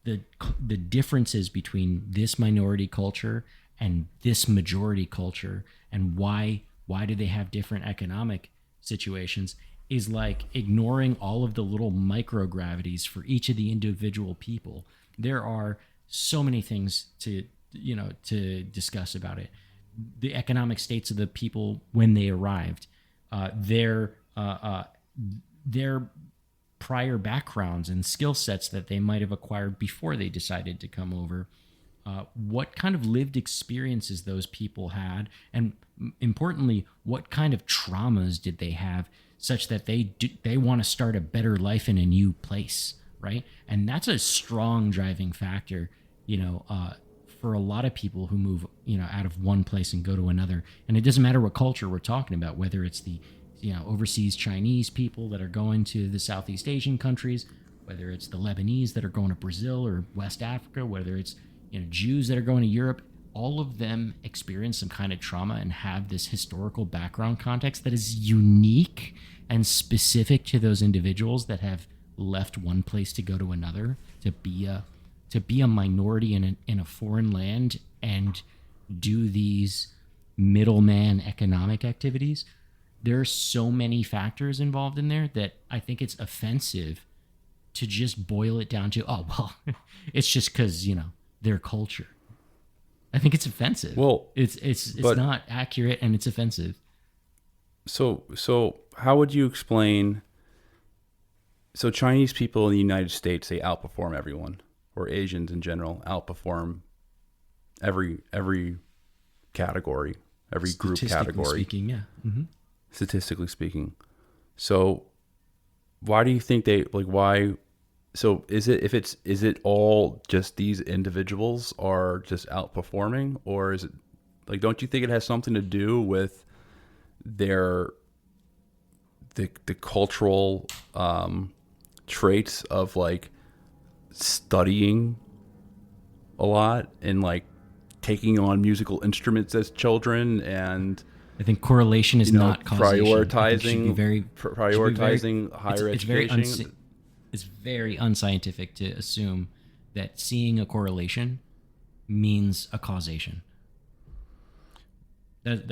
the differences between this minority culture and this majority culture, and why do they have different economic situations, is like ignoring all of the little microgravities for each of the individual people. There are so many things to discuss about it. The economic states of the people when they arrived, their prior backgrounds and skill sets that they might have acquired before they decided to come over, what kind of lived experiences those people had, and importantly, what kind of traumas did they have such that they want to start a better life in a new place, right? And that's a strong driving factor, for a lot of people who move, out of one place and go to another. And it doesn't matter what culture we're talking about, whether it's the overseas Chinese people that are going to the Southeast Asian countries, whether it's the Lebanese that are going to Brazil or West Africa, whether it's Jews that are going to Europe. All of them experience some kind of trauma and have this historical background context that is unique and specific to those individuals that have left one place to go to another, to be a minority in a foreign land and do these middleman economic activities. There are so many factors involved in there that I think it's offensive to just boil it down to, it's just because, their culture. I think it's offensive. Well, it's not accurate, and it's offensive. So how would you explain? So Chinese people in the United States, they outperform everyone, or Asians in general outperform every category, every group category. Speaking, yeah. Mm-hmm. Statistically speaking. So why do you think why? So is it all just these individuals are just outperforming, or is it don't you think it has something to do with the cultural traits of studying a lot and taking on musical instruments as children, and I think correlation is not causation. Prioritizing higher education. It's very unscientific to assume that seeing a correlation means a causation. But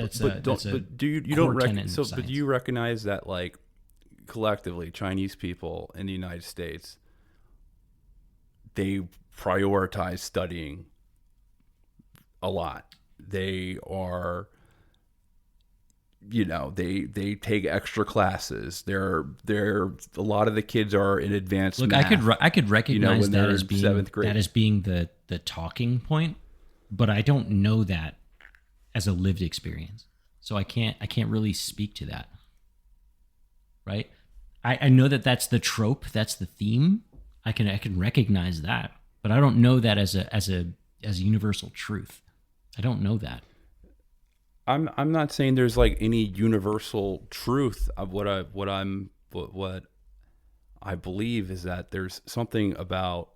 do you recognize that collectively Chinese people in the United States, they prioritize studying a lot. They are they take extra classes. They're a lot of the kids are in advanced math. I could recognize when that they're as in being 7th grade. That as being the talking point, but I don't know that as a lived experience. So I can't really speak to that. Right? I know that that's the trope, that's the theme. I can recognize that, but I don't know that as a universal truth. I don't know that. I'm not saying there's like any universal truth of what I believe is that there's something about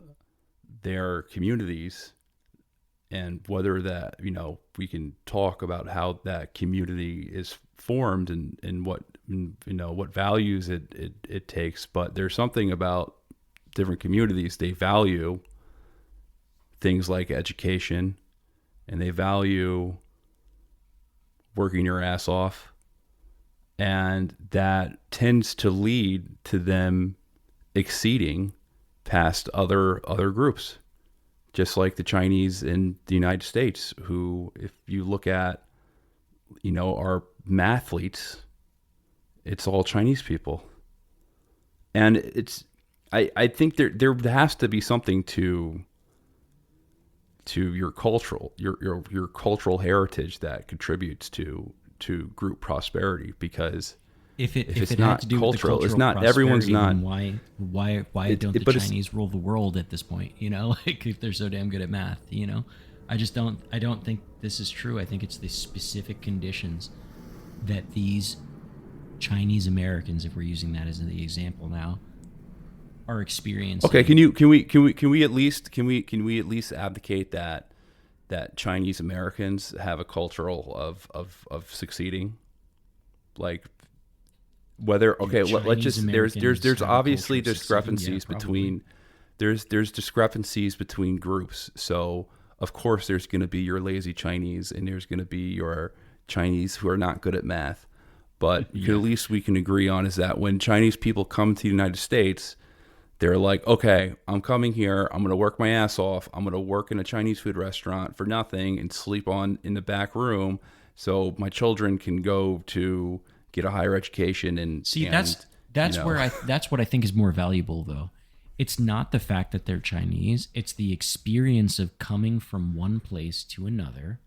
their communities, and whether that, we can talk about how that community is formed and what, what values it takes, but there's something about different communities. They value things like education, and they value working your ass off, and that tends to lead to them exceeding past other groups, just like the Chinese in the United States, who, if you look at, our mathletes, it's all Chinese people. And I think there has to be something to your cultural heritage that contributes to group prosperity, because if it's it not had to do cultural, with the it's not, everyone's not. Why don't the Chinese rule the world at this point? Like, if they're so damn good at math, I don't think this is true. I think it's the specific conditions that these Chinese Americans, if we're using that as the example now, are experiencing. Okay, can we at least advocate that Chinese Americans have a cultural of succeeding, like whether let's just there's obviously discrepancies between there's discrepancies between groups. So of course there's going to be your lazy Chinese, and there's going to be your Chinese who are not good at math. But at least we can agree on is that when Chinese people come to the United States, they're like, okay, I'm coming here. I'm going to work my ass off. I'm going to work in a Chinese food restaurant for nothing and sleep in the back room so my children can go to get a higher education. And that's what I think is more valuable, though. It's not the fact that they're Chinese. It's the experience of coming from one place to another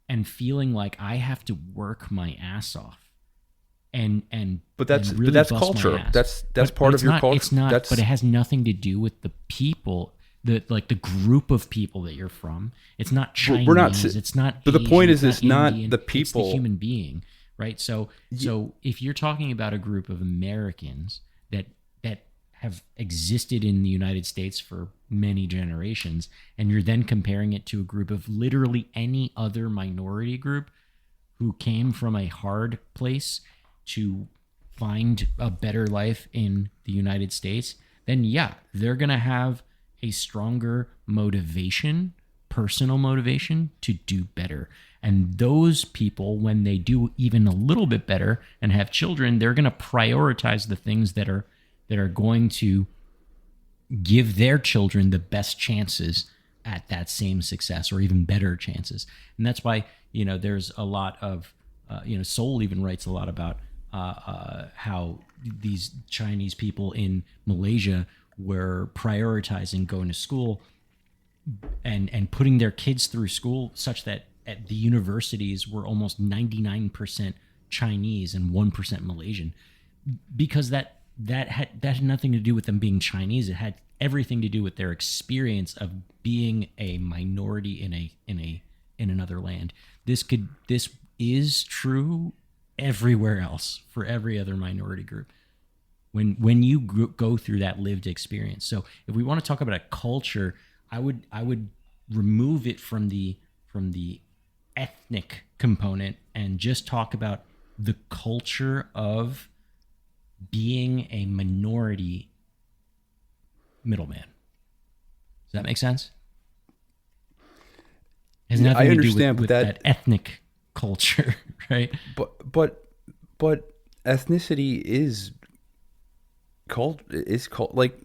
and feeling like I have to work my ass off. But that's culture. That's part of your culture. It's not. But it has nothing to do with the people, the group of people that you're from. It's not Chinese. We're not. It's not. But Asian, the point is, it's not Indian, the people. It's the human being, right? So if you're talking about a group of Americans that have existed in the United States for many generations, and you're then comparing it to a group of literally any other minority group who came from a hard place to find a better life in the United States, then they're going to have a stronger motivation, personal motivation to do better. And those people, when they do even a little bit better and have children, they're going to prioritize the things that are going to give their children the best chances at that same success, or even better chances. And that's why, there's a lot of, Sowell even writes a lot about how these Chinese people in Malaysia were prioritizing going to school and putting their kids through school such that at the universities were almost 99% Chinese and 1% Malaysian, because that had nothing to do with them being Chinese. It had everything to do with their experience of being a minority in another land. This is true everywhere else for every other minority group. When you go through that lived experience. So if we want to talk about a culture, I would remove it from the ethnic component and just talk about the culture of being a minority middleman. Does that make sense? It has nothing to do with that ethnic culture, right? But ethnicity is called like,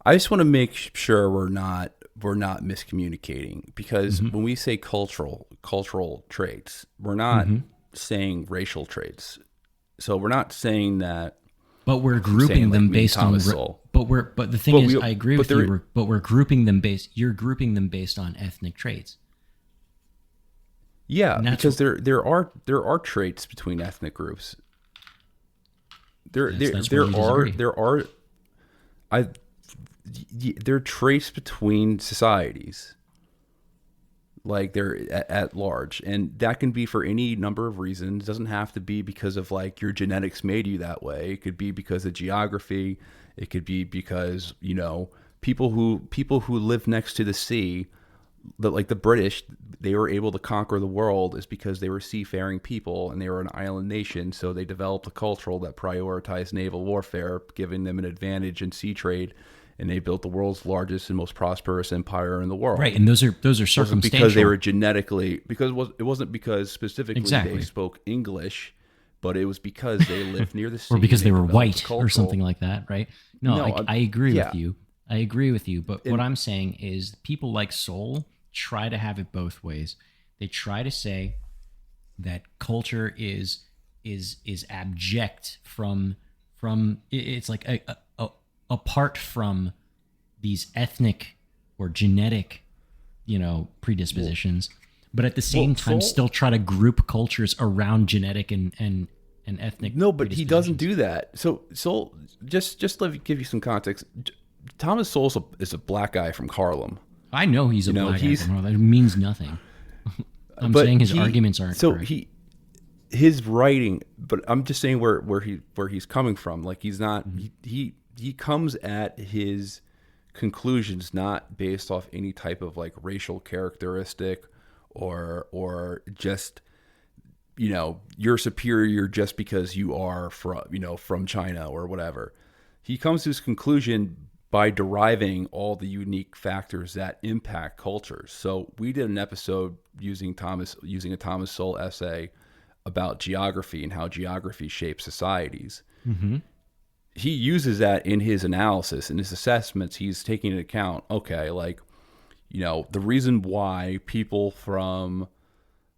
I just want to make sure we're not miscommunicating, because when we say cultural traits, we're not saying racial traits. So we're not saying that. But we're grouping them based on. But the thing is, I agree with you. But we're grouping them based. You're grouping them based on ethnic traits. Yeah, because there are traits between ethnic groups. There are traits between societies, like they're at large, and that can be for any number of reasons. It doesn't have to be because of like your genetics made you that way. It could be because of geography. It could be because, you know, people who live next to the sea, like the British, they were able to conquer the world is because they were seafaring people and they were an island nation. So they developed a culture that prioritized naval warfare, giving them an advantage in sea trade. And they built the world's largest and most prosperous empire in the world. Right, and those are circumstantial. Because they were genetically, because it wasn't because specifically exactly. they spoke English, but it was because they lived near the sea. Or because they were white or something like that, right? No, I agree yeah. with you. I agree with you. But what I'm saying is people like Sowell try to have it both ways. They try to say that culture is abject from it's like apart from these ethnic or genetic, you know, predispositions, but at the same time still try to group cultures around genetic and ethnic. No, but he doesn't do that. So just let me give you some context. Thomas Sowell is a black guy from Harlem. I know he's a black guy from Harlem. That means nothing. I'm saying his arguments aren't correct. His writing, but I'm just saying where he's coming from. Like he's not he comes at his conclusions not based off any type of like racial characteristic or just, you know, you're superior just because you are from China or whatever. He comes to his conclusion by deriving all the unique factors that impact cultures. So we did an episode using a Thomas Sowell essay about geography and how geography shapes societies. Mm-hmm. He uses that in his analysis, in his assessments. He's taking into account, okay, like, you know, the reason why people from,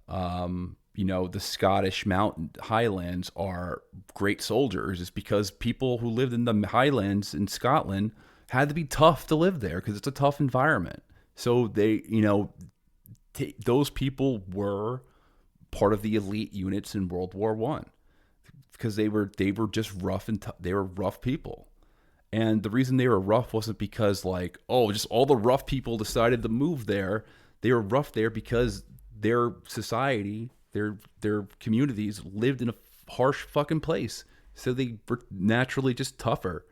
you know, the Scottish mountain highlands are great soldiers is because people who lived in the highlands in Scotland had to be tough to live there because it's a tough environment. So they, you know, those people were part of the elite units in World War I. Because they were just rough and they were rough people, and the reason they were rough wasn't because like, oh, just all the rough people decided to move there. They were rough there because their society, their communities lived in a harsh fucking place, so they were naturally just tougher.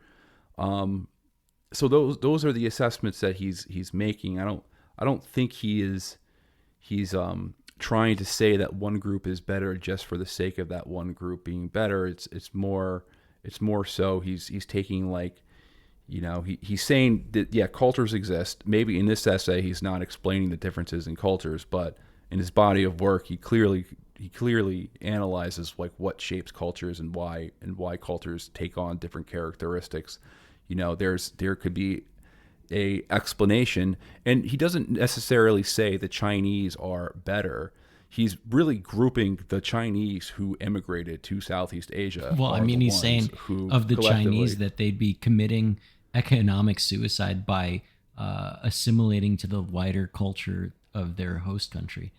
So those are the assessments that he's making. I don't think he's trying to say that one group is better just for the sake of that one group being better. It's more so he's taking like, you know, he's saying that, yeah, cultures exist. Maybe in this essay he's not explaining the differences in cultures, but in his body of work he clearly analyzes like what shapes cultures and why cultures take on different characteristics. You know, there could be a explanation, and he doesn't necessarily say the Chinese are better. He's really grouping the Chinese who immigrated to Southeast Asia. Well, I mean, he's saying of the Chinese that they'd be committing economic suicide by assimilating to the wider culture of their host country.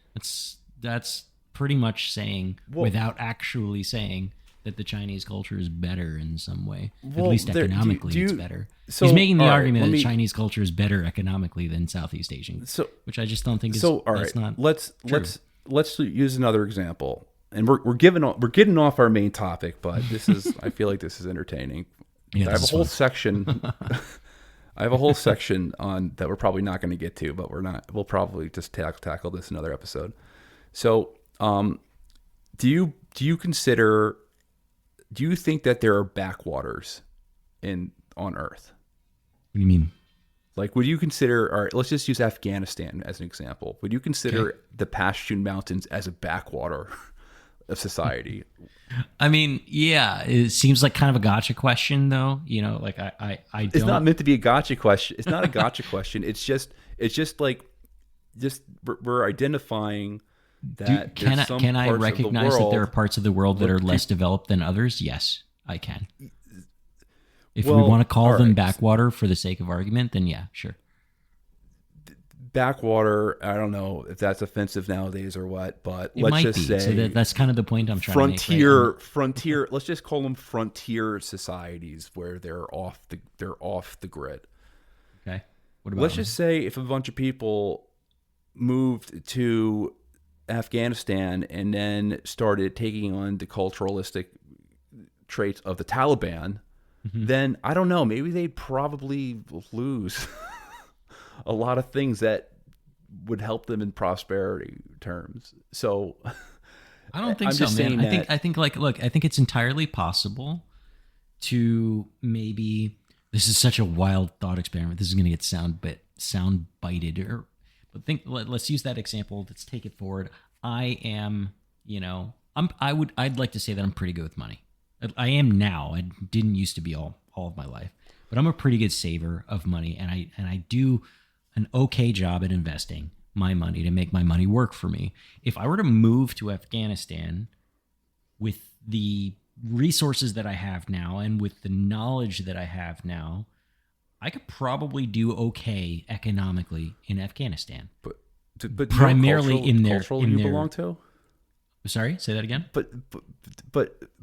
That's pretty much saying, without actually saying, that the Chinese culture is better in some way. At least economically, it's better. So, he's making the argument that Chinese culture is better economically than Southeast Asian, which I just don't think is. So, all right, let's use another example, and we're getting off our main topic, but this is I feel like this is entertaining. Yeah, I have a whole section. I have a whole section on that we're probably not going to get to, but we'll probably just tackle this in another episode. So, do you consider? Do you think that there are backwaters on Earth? What do you mean? Like, would you consider? All right, let's just use Afghanistan as an example. Would you consider the Pashtun Mountains as a backwater of society? I mean, yeah, it seems like kind of a gotcha question, though. You know, like I don't. It's not meant to be a gotcha question. It's not a gotcha question. It's just we're identifying. Can I recognize that there are parts of the world that are less developed than others? Yes, I can. If we want to call them backwater for the sake of argument, then yeah, sure. backwater. I don't know if that's offensive nowadays or what, but It let's might just be. say So that's kind of the point I'm trying to make. Right? Frontier. Let's just call them frontier societies where they're off the grid. Okay. What about Let's just say if a bunch of people moved to Afghanistan and then started taking on the culturalistic traits of the Taliban, then I don't know, maybe they'd probably lose a lot of things that would help them in prosperity terms. So I don't think I'm so, just man. saying I think look, I think it's entirely possible to maybe, this is such a wild thought experiment. This is going to get sound bited, let's use that example. Let's take it forward. I am, I'd like to say that I'm pretty good with money. I am now. I didn't used to be all of my life, but I'm a pretty good saver of money, and I do an okay job at investing my money to make my money work for me. If I were to move to Afghanistan with the resources that I have now and with the knowledge that I have now, I could probably do okay economically in Afghanistan. But primarily in their belong to. Sorry, say that again. But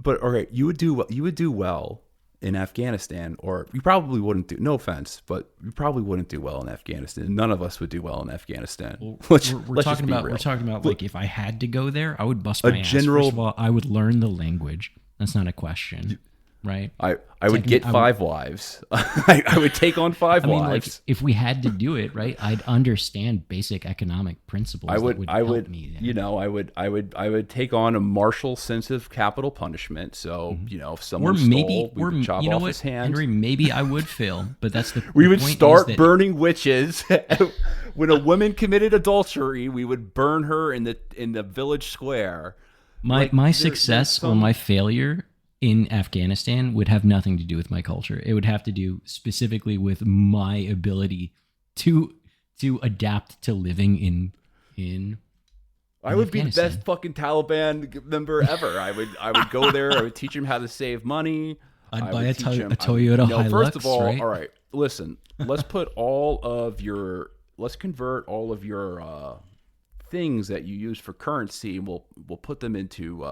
all right, you would do well in Afghanistan, or you probably wouldn't do. No offense, but you probably wouldn't do well in Afghanistan. None of us would do well in Afghanistan. Well, let's talking about like if I had to go there, I would bust my ass. First of all, I would learn the language. That's not a question, right? I would get 5 wives. I would take on 5 wives. Like, if we had to do it, right, I'd understand basic economic principles. Help me there. I would take on a martial sense of capital punishment. So if someone stole, we would chop off his hand. Henry, maybe I would fail, but that's the we would point start burning witches. When a woman committed adultery, we would burn her in the village square. My success or my failure in Afghanistan would have nothing to do with my culture. It would have to do specifically with my ability to adapt to living in I would be the best fucking Taliban member ever. I would go there. I would teach him how to save money. I'd buy a Toyota Hilux. First of all, right? All right, listen. Let's convert all of your things that you use for currency, and we'll put them into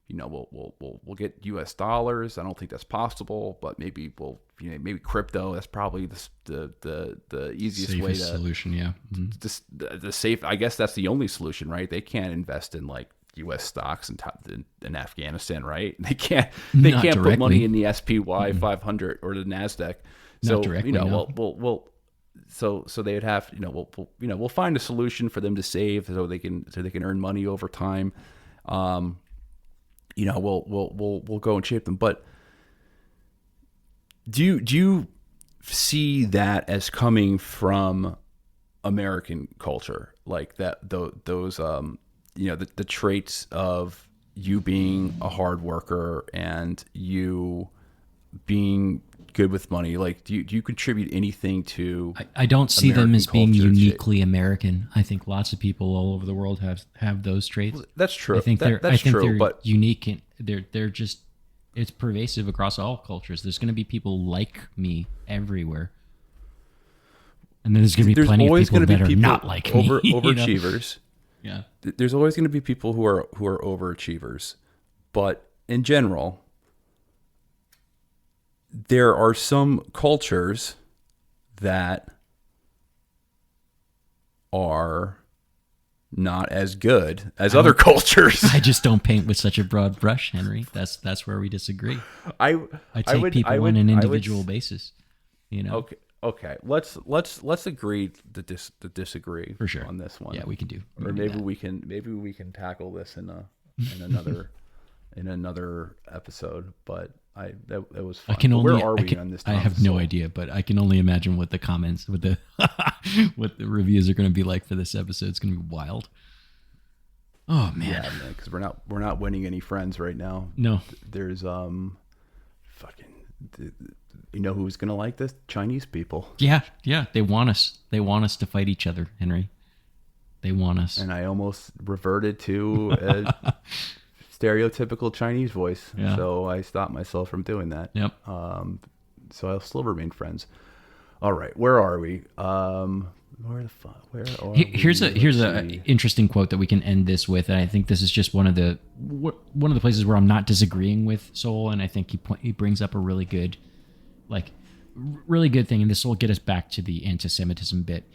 we'll get U.S. dollars. I don't think that's possible, but maybe maybe crypto. That's probably the easiest safest way to solution. Yeah, the safe. I guess that's the only solution, right? They can't invest in like U.S. stocks in Afghanistan, right? They can't put money in the SPY 500 or the Nasdaq. Not directly. So they would have we'll find a solution for them to save so they can earn money over time. We'll go and shape them. But do you see that as coming from American culture, like that those the traits of you being a hard worker and you being good with money? Like, do you contribute anything to? I don't see them as being uniquely shape? American. I think lots of people all over the world have those traits. That's true. I think they're but unique and they're just, it's pervasive across all cultures. There's going to be people like me everywhere, and then there's going to be plenty of people that are not like me. Overachievers. Yeah. There's always going to be people who are overachievers, but in general, there are some cultures that are not as good as other cultures. I just don't paint with such a broad brush, Henry. That's where we disagree. I take people on an individual basis. Okay. Let's agree to disagree for sure on this one. Yeah, we can do. Or maybe we can tackle this in another episode. But that was fun. Where are we on this? I have no idea, but I can only imagine what the comments, what the what the reviews are going to be like for this episode. It's going to be wild. Oh man, yeah, because we're not winning any friends right now. No, there's you know who's going to like this? Chinese people. Yeah, they want us. They want us to fight each other, Henry. They want us. And I almost reverted to a stereotypical Chinese voice. Yeah. So I stopped myself from doing that. Yep. So I'll still remain friends. All right. Where are we? Where are Here's we? a interesting quote that we can end this with, and I think this is just one of the places where I'm not disagreeing with Sowell, and I think he brings up a really good thing, and this will get us back to the anti-Semitism bit.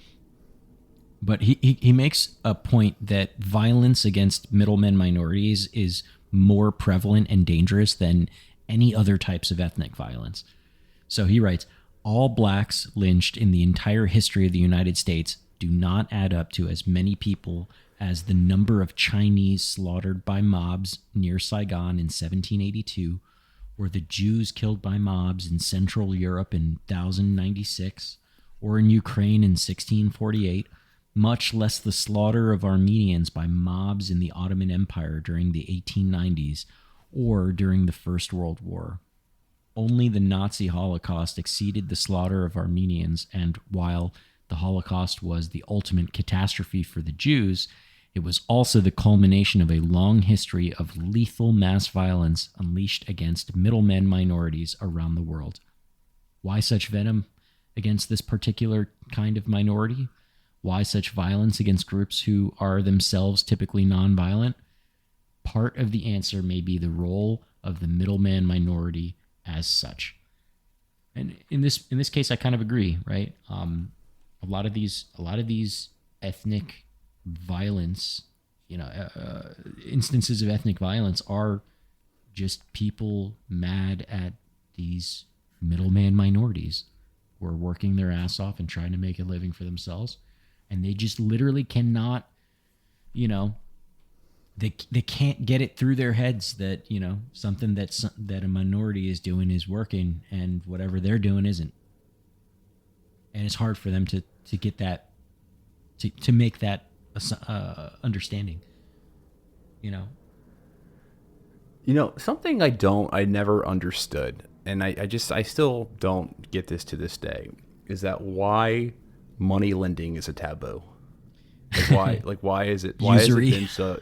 But he makes a point that violence against middlemen minorities is more prevalent and dangerous than any other types of ethnic violence. So he writes, all blacks lynched in the entire history of the United States do not add up to as many people as the number of Chinese slaughtered by mobs near Saigon in 1782, or the Jews killed by mobs in Central Europe in 1096, or in Ukraine in 1648, much less the slaughter of Armenians by mobs in the Ottoman Empire during the 1890s or during the First World War. Only the Nazi Holocaust exceeded the slaughter of Armenians, and while the Holocaust was the ultimate catastrophe for the Jews, it was also the culmination of a long history of lethal mass violence unleashed against middlemen minorities around the world. Why such venom against this particular kind of minority? Why such violence against groups who are themselves typically nonviolent? Part of the answer may be the role of the middleman minority as such. And in this case, I kind of agree, right? A lot of these ethnic violence, instances of ethnic violence are just people mad at these middleman minorities who are working their ass off and trying to make a living for themselves. And they just literally cannot, they can't get it through their heads that, something that a minority is doing is working and whatever they're doing isn't. And it's hard for them to get that, to make that understanding, Something I never understood, and I still don't get this to this day, is that why money lending is a taboo. Why is it been so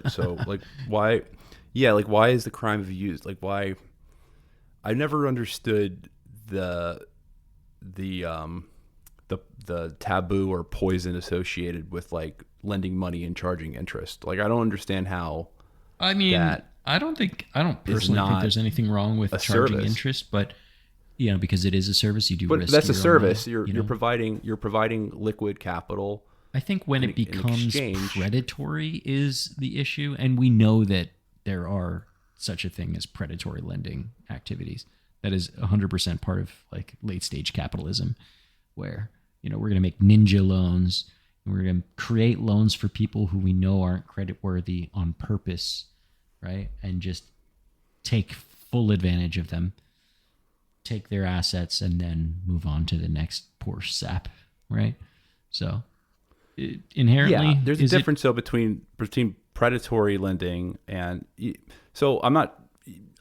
why is the crime of use, why I never understood the taboo or poison associated with lending money and charging interest. I don't understand how. I mean, I don't personally think there's anything wrong with charging service. Interest, but because it is a service, you do. But risk that's a service. Money, you're providing liquid capital. I think when it becomes predatory is the issue, and we know that there are such a thing as predatory lending activities. That is 100% part of late stage capitalism, where we're going to make ninja loans, and we're going to create loans for people who we know aren't creditworthy on purpose, right? And just take full advantage of them, take their assets, and then move on to the next poor sap, right? So inherently, there's a difference between predatory lending and so I'm not.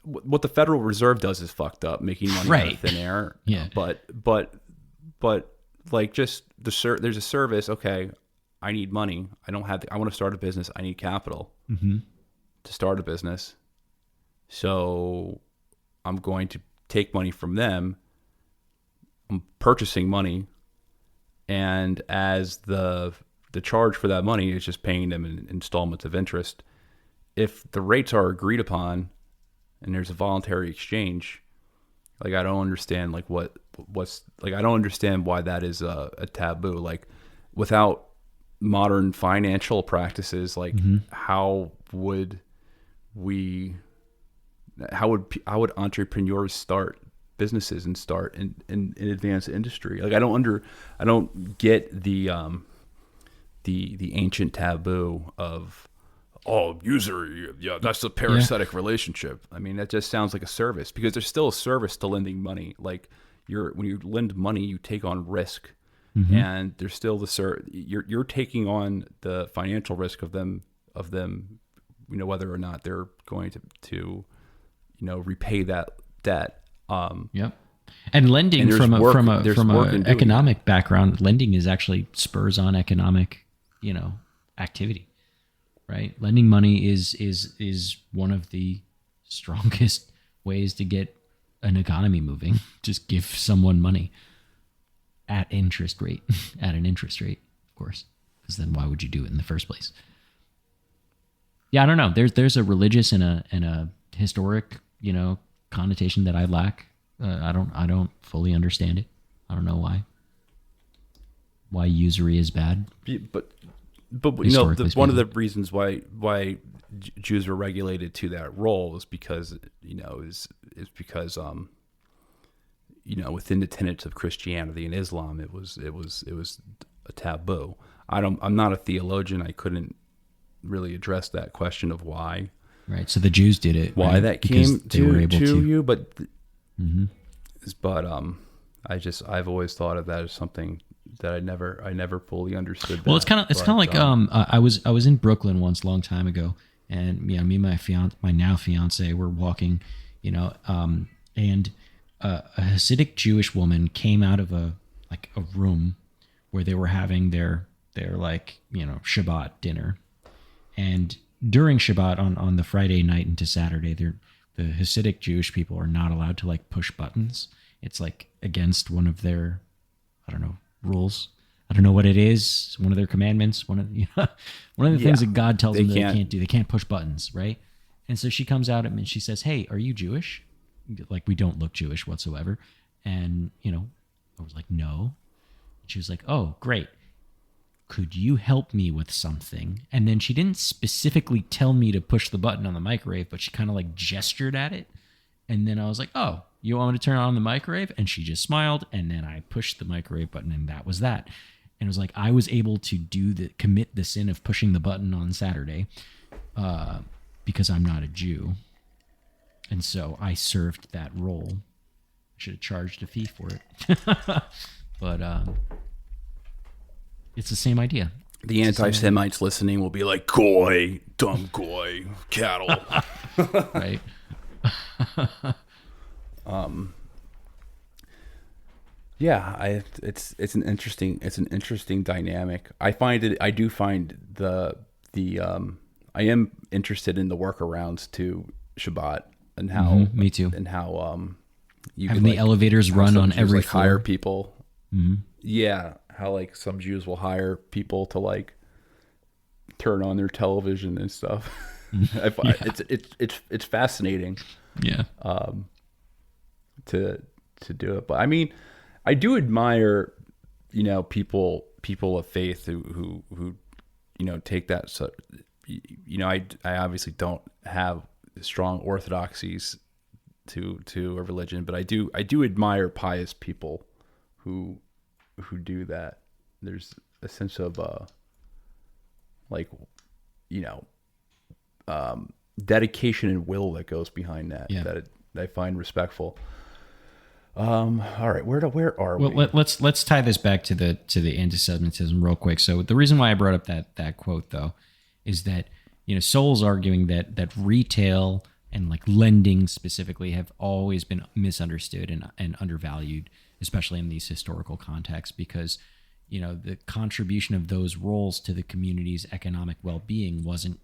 What the Federal Reserve does is fucked up, making money out of thin air. Yeah, but just there's a service. Okay, I need money. I want to start a business. I need capital to start a business. So I'm going to take money from them. I'm purchasing money, and as the charge for that money is just paying them in installments of interest. If the rates are agreed upon and there's a voluntary exchange, I don't understand I don't understand why that is a taboo. Without modern financial practices, how would entrepreneurs start businesses and start in advanced industry? I don't get the ancient taboo of usury. Yeah, that's a parasitic relationship. I mean, that just sounds like a service, because there's still a service to lending money. When you lend money, you take on risk, and there's still you're taking on the financial risk of them, whether or not they're going to repay that debt. Yep. And lending from an economic background, lending is actually spurs on economic, activity, right? Lending money is one of the strongest ways to get an economy moving. Just give someone money at an interest rate, of course, because then why would you do it in the first place? Yeah, I don't know. There's a religious and a historic, connotation that I lack. I don't fully understand it. I don't know why. Why usury is bad. But one of the reasons why Jews were regulated to that role is because because within the tenets of Christianity and Islam it was a taboo. I'm not a theologian. I couldn't really address that question of why. Right. So the Jews did it. Why right? that because came they were able to to. you, but I've always thought of that as something that I never fully understood. Well, it's kind of like I was in Brooklyn once, a long time ago, and me and my now fiance were walking, and a Hasidic Jewish woman came out of a room where they were having their Shabbat dinner, and during Shabbat on the Friday night into Saturday, the Hasidic Jewish people are not allowed to push buttons. It's against one of their, I don't know, rules. I don't know what it is. One of their commandments. One of the things that God tells them that they can't do. They can't push buttons, right? And so she comes out and she says, "Hey, are you Jewish?" We don't look Jewish whatsoever. And I was like, "No." And she was like, "Oh, great. Could you help me with something?" And then she didn't specifically tell me to push the button on the microwave, but she kind of gestured at it. And then I was like, "Oh, you want me to turn on the microwave?" And she just smiled. And then I pushed the microwave button, and that was that. And it was I was able to commit the sin of pushing the button on Saturday because I'm not a Jew. And so I served that role. I should have charged a fee for it. But it's the same idea. The anti-Semites listening will be like, "Goy, dumb goy, cattle." Right. Yeah, it's an interesting dynamic. I do find I am interested in the workarounds to Shabbat and how me too. And how you having the elevators run on every floor. Hire people. Mm-hmm. Yeah, how some Jews will hire people to turn on their television and stuff. It's fascinating. Yeah. To do it, but I mean, I do admire, people of faith who take that. So, I obviously don't have strong orthodoxies to a religion, but I do admire pious people who do that. There's a sense of dedication and will that goes behind that. Yeah. That I find respectful. All right, where are we? Well, let's tie this back to the anti-Semitism real quick. So the reason why I brought up that quote though is that Sowell's arguing that retail and lending specifically have always been misunderstood and undervalued, especially in these historical contexts, because the contribution of those roles to the community's economic well-being wasn't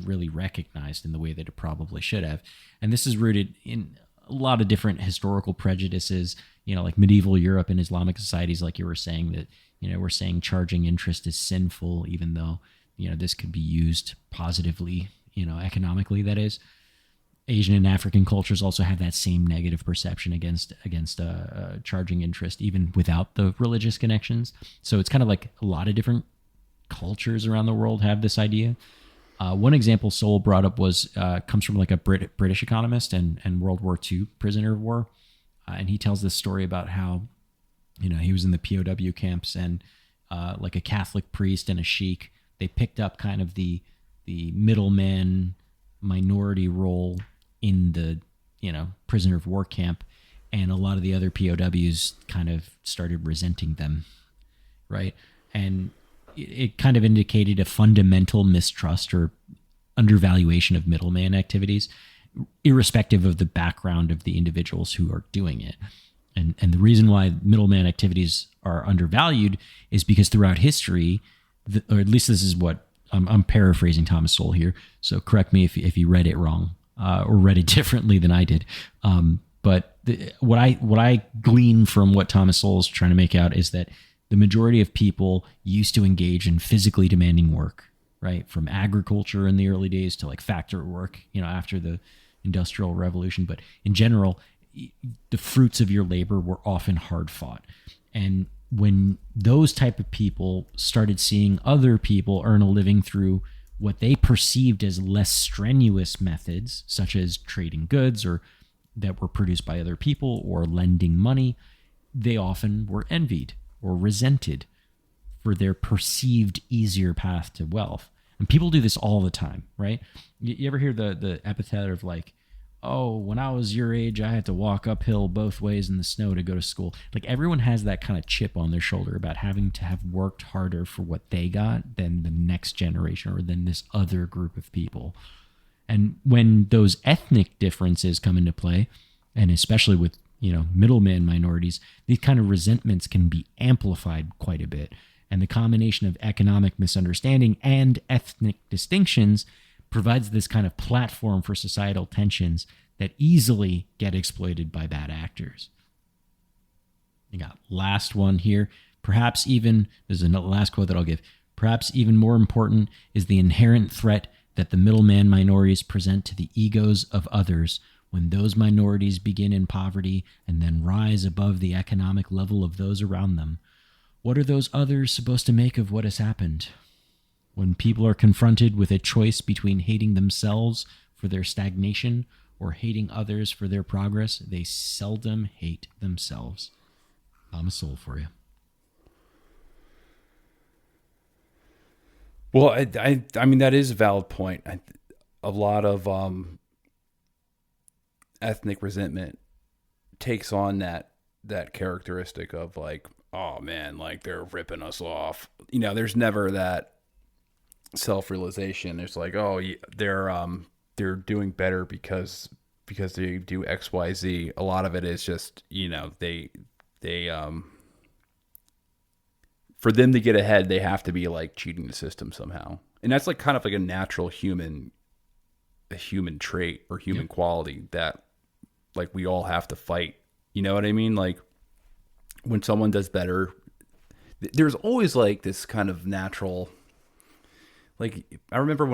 really recognized in the way that it probably should have. And this is rooted in a lot of different historical prejudices, medieval Europe and Islamic societies, like you were saying, that, we're saying charging interest is sinful, even though, this could be used positively, economically, that is. Asian and African cultures also have that same negative perception against charging interest, even without the religious connections. So it's kind of a lot of different cultures around the world have this idea. One example Sowell brought up comes from a British economist and World War II prisoner of war. And he tells this story about how, he was in the POW camps and a Catholic priest and a sheik, they picked up kind of the middleman minority role in the, prisoner of war camp. And a lot of the other POWs kind of started resenting them. Right. And it kind of indicated a fundamental mistrust or undervaluation of middleman activities, irrespective of the background of the individuals who are doing it. And the reason why middleman activities are undervalued is because throughout history, or at least this is what I'm paraphrasing Thomas Sowell here, so correct me if you read it wrong or read it differently than I did. But what I glean from what Thomas Sowell is trying to make out is that the majority of people used to engage in physically demanding work, right? From agriculture in the early days to like factory work, after the Industrial Revolution. But in general, the fruits of your labor were often hard fought. And when those type of people started seeing other people earn a living through what they perceived as less strenuous methods, such as trading goods or that were produced by other people or lending money, they often were envied or resented for their perceived easier path to wealth. And people do this all the time, right? You ever hear the epithet of like, oh, when I was your age, I had to walk uphill both ways in the snow to go to school. Like everyone has that kind of chip on their shoulder about having to have worked harder for what they got than the next generation or than this other group of people. And when those ethnic differences come into play, and especially with, middleman minorities, these kind of resentments can be amplified quite a bit. And the combination of economic misunderstanding and ethnic distinctions provides this kind of platform for societal tensions that easily get exploited by bad actors. You got last one here. Perhaps even, there's another last quote that I'll give. Perhaps even more important is the inherent threat that the middleman minorities present to the egos of others when those minorities begin in poverty and then rise above the economic level of those around them. What are those others supposed to make of what has happened? When people are confronted with a choice between hating themselves for their stagnation or hating others for their progress, they seldom hate themselves. Thomas Sowell for you. Well, I mean, that is a valid point. A lot of ethnic resentment takes on that characteristic of like, oh man, like they're ripping us off. There's never that self-realization. It's like, oh, they're doing better because they do XYZ. A lot of it is just, they for them to get ahead, they have to be like cheating the system somehow. And that's like kind of like a natural human trait or human quality that like we all have to fight. You know what I mean? Like when someone does better, there's always like this kind of natural, like I remember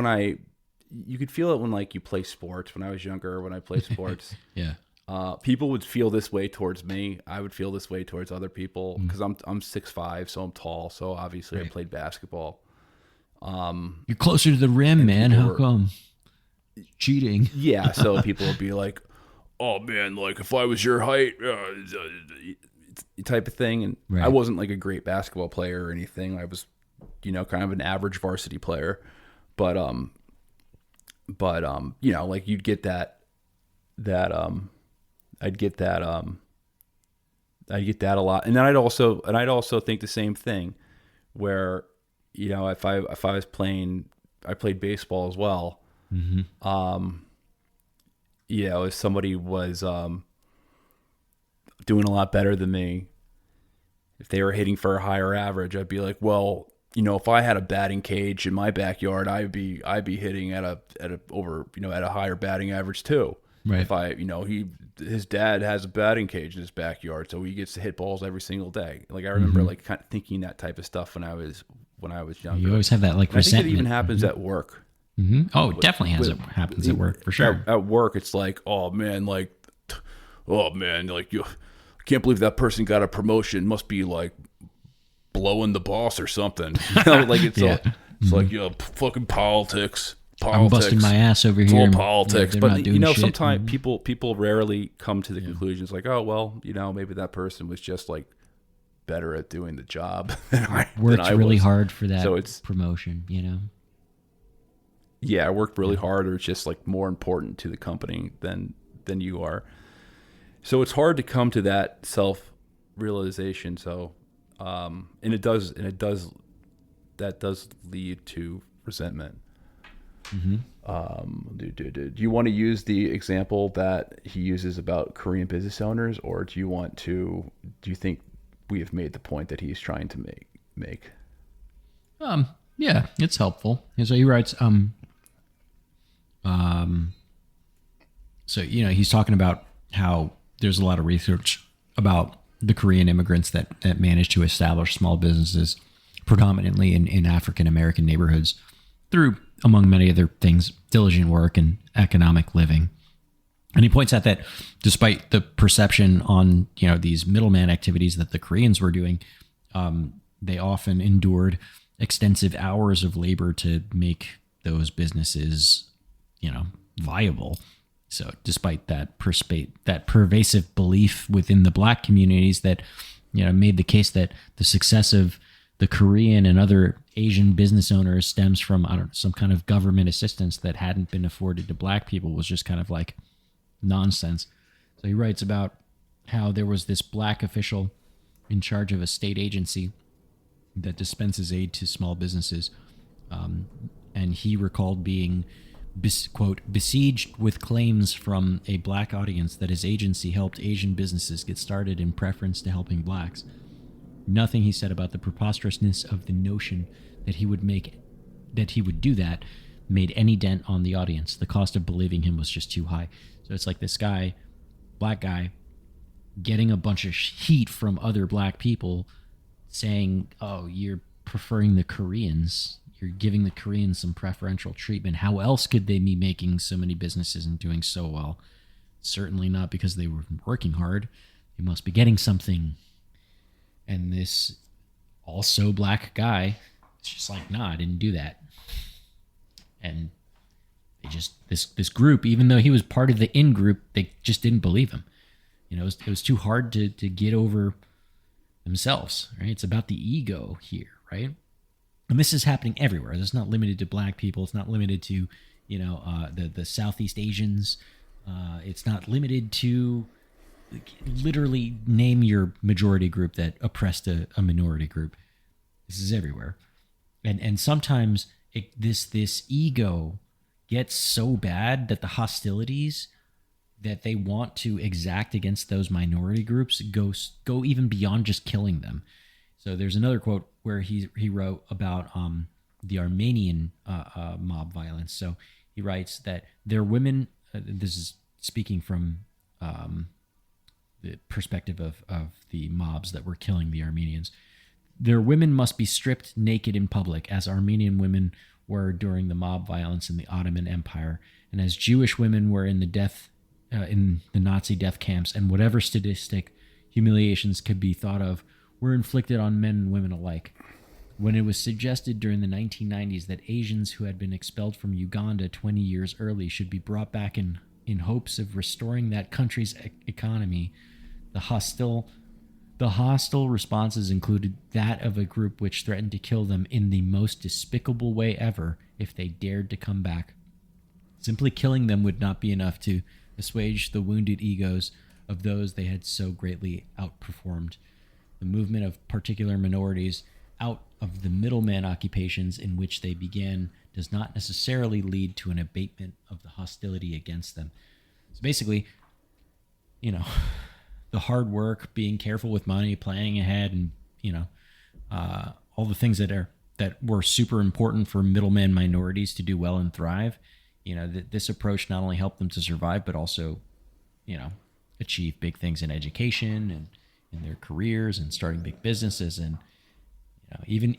you could feel it when like you play sports. When I was younger, when I played sports, yeah. People would feel this way towards me. I would feel this way towards other people because I'm 6'5", so I'm tall. So obviously I played basketball. You're closer to the rim, man. How come? Cheating. Yeah, so people would be like, "Oh man, like if I was your height," type of thing. And I wasn't like a great basketball player or anything. I was, kind of an average varsity player, but like you'd get I'd get that a lot. And then I'd also think the same thing where, if I was playing, I played baseball as well. Mm-hmm. If somebody was doing a lot better than me, if they were hitting for a higher average, I'd be like, well, if I had a batting cage in my backyard, I'd be hitting at a higher batting average too. Right. If his dad has a batting cage in his backyard, so he gets to hit balls every single day. Like I remember like kind of thinking that type of stuff when I was younger. You always have that like resentment. I think it even happens at work. Mm-hmm. Oh, it definitely happens at work for sure. At work, it's like, oh man, like you can't believe that person got a promotion. Must be like blowing the boss or something. Like it's like fucking politics. I'm busting my ass over here. It's all politics, but sometimes people rarely come to the conclusions like, oh well, maybe that person was just like better at doing the job than I worked really was. hard for that so it's promotion. Yeah, I worked really hard, or it's just like more important to the company than you are. So it's hard to come to that self-realization. So, and that does lead to resentment. Mm-hmm. Do you want to use the example that he uses about Korean business owners, or do you think we have made the point that he's trying to make? Yeah, it's helpful. And so he writes, so, he's talking about how there's a lot of research about, the Korean immigrants that managed to establish small businesses predominantly in African American neighborhoods through, among many other things, diligent work and economic living. And he points out that despite the perception on, these middleman activities that the Koreans were doing, they often endured extensive hours of labor to make those businesses, viable. So despite that pervasive belief within the black communities that, made the case that the success of the Korean and other Asian business owners stems from, some kind of government assistance that hadn't been afforded to black people, was just kind of like nonsense. So he writes about how there was this black official in charge of a state agency that dispenses aid to small businesses. And he recalled being, quote, besieged with claims from a black audience that his agency helped Asian businesses get started in preference to helping blacks. Nothing he said about the preposterousness of the notion that he would do that made any dent on the audience. The cost of believing him was just too high. So it's like this guy, black guy, getting a bunch of heat from other black people saying, oh, you're preferring the Koreans. You're giving the Koreans some preferential treatment. How else could they be making so many businesses and doing so well? Certainly not because they were working hard. They must be getting something. And this also black guy is just like, nah, I didn't do that. And they just, this group, even though he was part of the in-group, they just didn't believe him. It was too hard to get over themselves, right? It's about the ego here, right? And this is happening everywhere. It's not limited to black people. It's not limited to, the Southeast Asians. It's not limited to, literally name your majority group that oppressed a minority group. This is everywhere. And sometimes this ego gets so bad that the hostilities that they want to exact against those minority groups go even beyond just killing them. So there's another quote where he wrote about the Armenian mob violence. So he writes that their women, this is speaking from the perspective of the mobs that were killing the Armenians, their women must be stripped naked in public, as Armenian women were during the mob violence in the Ottoman Empire, and as Jewish women were in the Nazi death camps, and whatever sadistic humiliations could be thought of were inflicted on men and women alike. When it was suggested during the 1990s that Asians who had been expelled from Uganda 20 years early should be brought back in hopes of restoring that country's economy, the hostile responses included that of a group which threatened to kill them in the most despicable way ever if they dared to come back. Simply killing them would not be enough to assuage the wounded egos of those they had so greatly outperformed. The movement of particular minorities out of the middleman occupations in which they began does not necessarily lead to an abatement of the hostility against them. So basically, the hard work, being careful with money, planning ahead, and all the things that were super important for middleman minorities to do well and thrive. This approach not only helped them to survive, but also, achieve big things in education and in their careers and starting big businesses. And even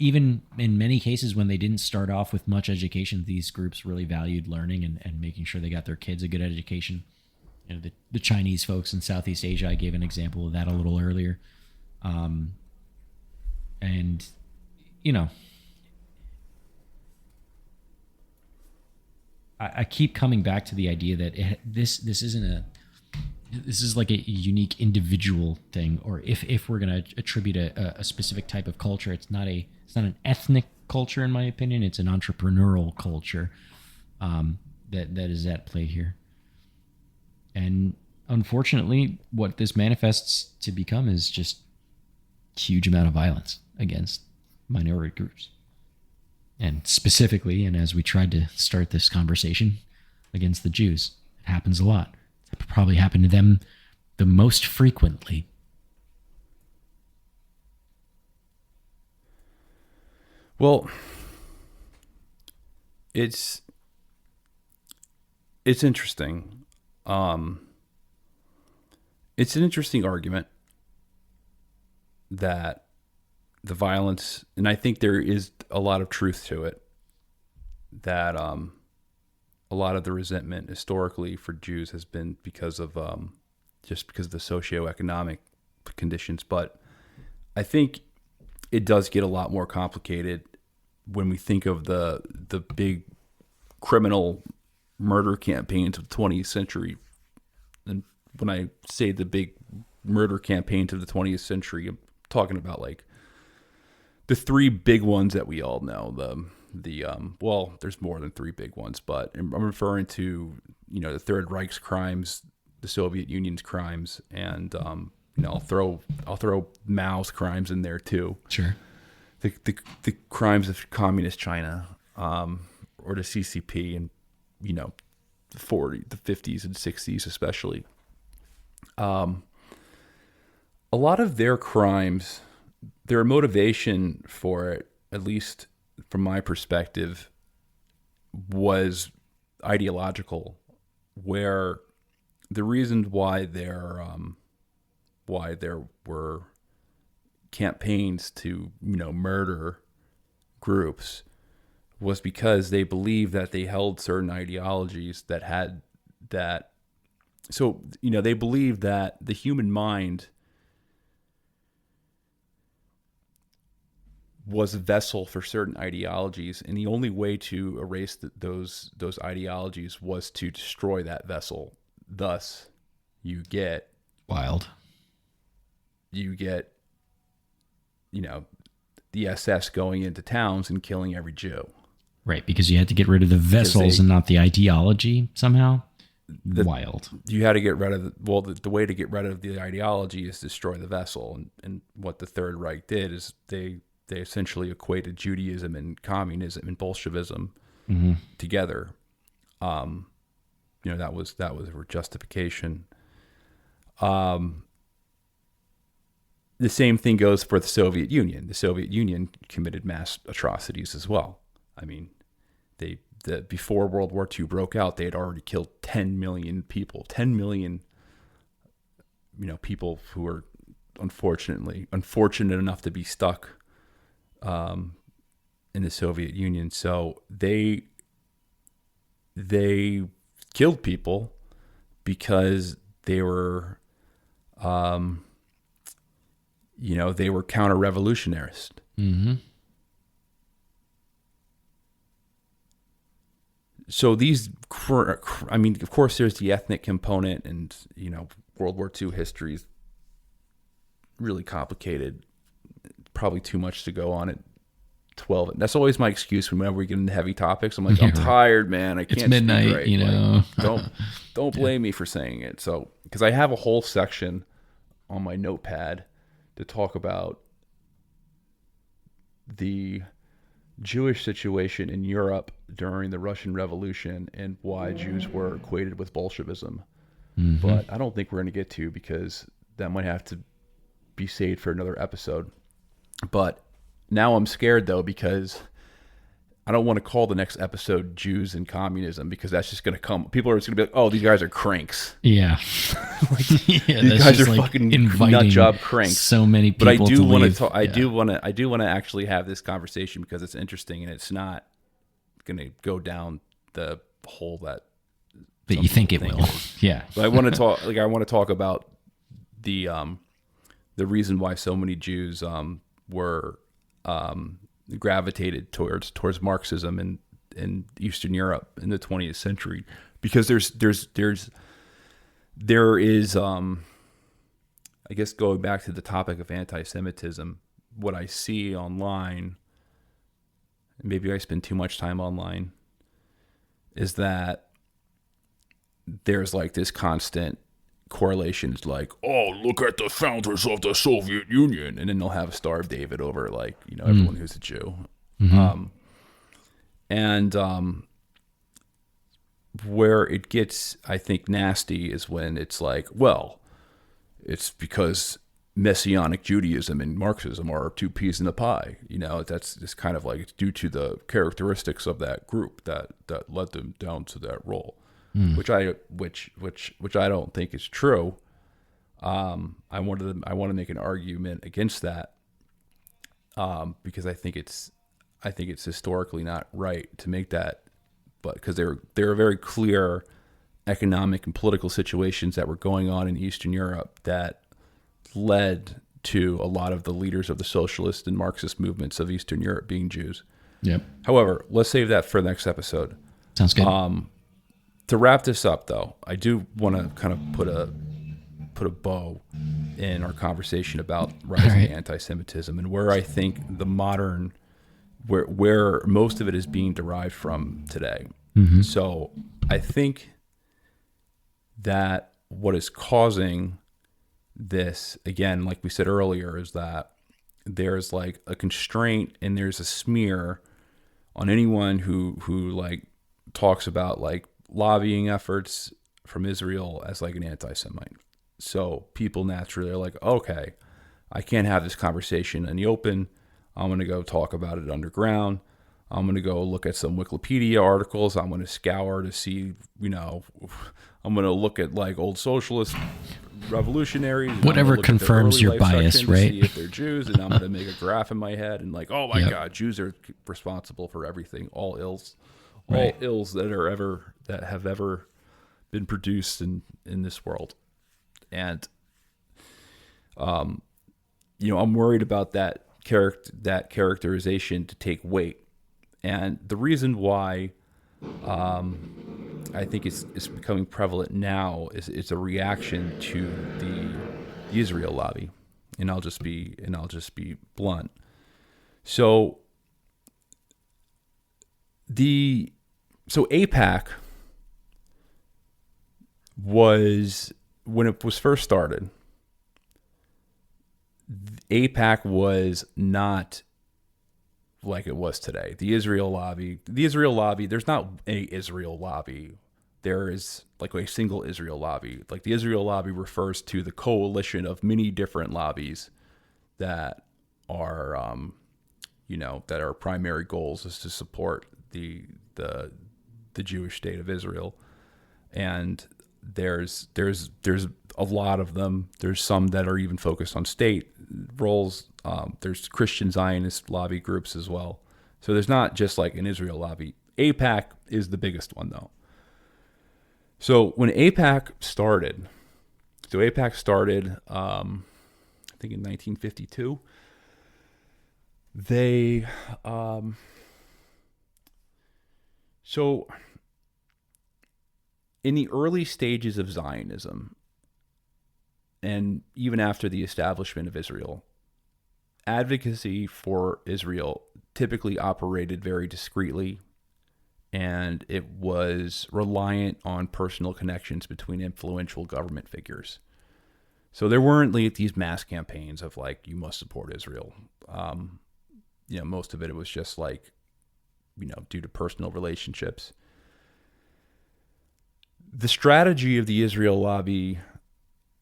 in many cases when they didn't start off with much education, these groups really valued learning and making sure they got their kids a good education. The Chinese folks in Southeast Asia, I gave an example of that a little earlier. I keep coming back to the idea that this is like a unique individual thing, or if we're going to attribute a specific type of culture, it's not an ethnic culture, in my opinion. It's an entrepreneurial culture that is at play here. And unfortunately, what this manifests to become is just a huge amount of violence against minority groups. And specifically, and as we tried to start this conversation, against the Jews. It happens a lot. It probably happened to them the most frequently. Well, it's interesting. It's an interesting argument. that the violence, and I think there is a lot of truth to it, that a lot of the resentment historically for Jews has been because of just because of the socioeconomic conditions. But I think it does get a lot more complicated when we think of the big criminal murder campaigns of the 20th century. And when I say the big murder campaigns of the 20th century, I'm talking about like the three big ones that we all know. Well, there's more than three big ones, but I'm referring to, the Third Reich's crimes, the Soviet Union's crimes, and I'll throw Mao's crimes in there too. Sure. The crimes of communist China, or the CCP, and the 50s and 60s especially. A lot of their crimes, their motivation for it, at least from my perspective, was ideological, where the reasons why there were campaigns to murder groups was because they believed that they held certain ideologies that had that. So they believed that the human mind was a vessel for certain ideologies, and the only way to erase those ideologies was to destroy that vessel. Thus, you get the SS going into towns and killing every Jew. Right, because you had to get rid of the vessels and not the ideology somehow. Wild. You had to get rid of the way to get rid of the ideology is destroy the vessel, and what the Third Reich did is they essentially equated Judaism and communism and Bolshevism together. That was their justification. The same thing goes for the Soviet Union. The Soviet Union committed mass atrocities as well. I mean, before World War II broke out, they had already killed 10 million people. 10 million, people who were unfortunate enough to be stuck in the Soviet Union. So they killed people because they were they were counter-revolutionarist. Mm-hmm. So of course, there's the ethnic component, and World War II history is really complicated. Probably too much to go on at 12. That's always my excuse whenever we get into heavy topics. I'm like, I'm tired, man. I can't. It's midnight, speak right. Like, don't blame me for saying it. So, because I have a whole section on my notepad to talk about the Jewish situation in Europe during the Russian Revolution and why Jews were equated with Bolshevism. Mm-hmm. But I don't think we're going to get to, because that might have to be saved for another episode. But now I'm scared, though, because I don't want to call the next episode Jews and Communism, because that's just going to come. People are just going to be like, oh, these guys are cranks. Yeah. These guys are fucking nut job cranks. So many people. But I do want to I do want to actually have this conversation, because it's interesting, and it's not going to go down the hole that you think it will. Yeah. But I want to talk about the reason why so many Jews were gravitated towards Marxism in Eastern Europe in the 20th century, because there is I guess, going back to the topic of anti-Semitism, what I see online, maybe I spend too much time online, is that there's like this constant correlation. It's like, oh, look at the founders of the Soviet Union, and then they'll have a Star of David over, like, everyone who's a Jew. Mm-hmm. Where it gets, I think, nasty is when it's like, well, it's because Messianic Judaism and Marxism are two peas in the pie. That's just kind of like, it's due to the characteristics of that group that led them down to that role. Which I don't think is true. I want to make an argument against that, because I think it's historically not right to make that, but because there are very clear economic and political situations that were going on in Eastern Europe that led to a lot of the leaders of the socialist and Marxist movements of Eastern Europe being Jews. Yep. However, let's save that for the next episode. Sounds good. To wrap this up, though, I do want to kind of put a bow in our conversation about rising anti-Semitism and where I think the modern, where most of it is being derived from today. Mm-hmm. So I think that what is causing this, again, like we said earlier, is that there's like a constraint and there's a smear on anyone who like talks about like lobbying efforts from Israel as like an anti-Semite. So people naturally are like, okay, I can't have this conversation in the open. I'm going to go talk about it underground. I'm going to go look at some Wikipedia articles. I'm going to scour to see, I'm going to look at like old socialist revolutionaries. Whatever confirms your bias, right? To see if they're Jews, and I'm going to make a graph in my head and like, oh my God, Jews are responsible for everything, all ills, all ills that have ever been produced in this world. And, I'm worried about that characterization to take weight. And the reason why I think it's becoming prevalent now is it's a reaction to the Israel lobby, and I'll just be blunt. So AIPAC was, when it was first started, AIPAC was not like it was today. The Israel lobby, there's not a Israel lobby. There is like a single Israel lobby. Like the Israel lobby refers to the coalition of many different lobbies that are, that our primary goals is to support the Jewish state of Israel. And there's a lot of them. There's some that are even focused on state roles. There's Christian Zionist lobby groups as well. So there's not just like an Israel lobby. AIPAC is the biggest one though. So when AIPAC started, I think in 1952, so in the early stages of Zionism, and even after the establishment of Israel, advocacy for Israel typically operated very discreetly, and it was reliant on personal connections between influential government figures. So there weren't like these mass campaigns of like, you must support Israel. Most of it was just like, due to personal relationships. The strategy of the Israel lobby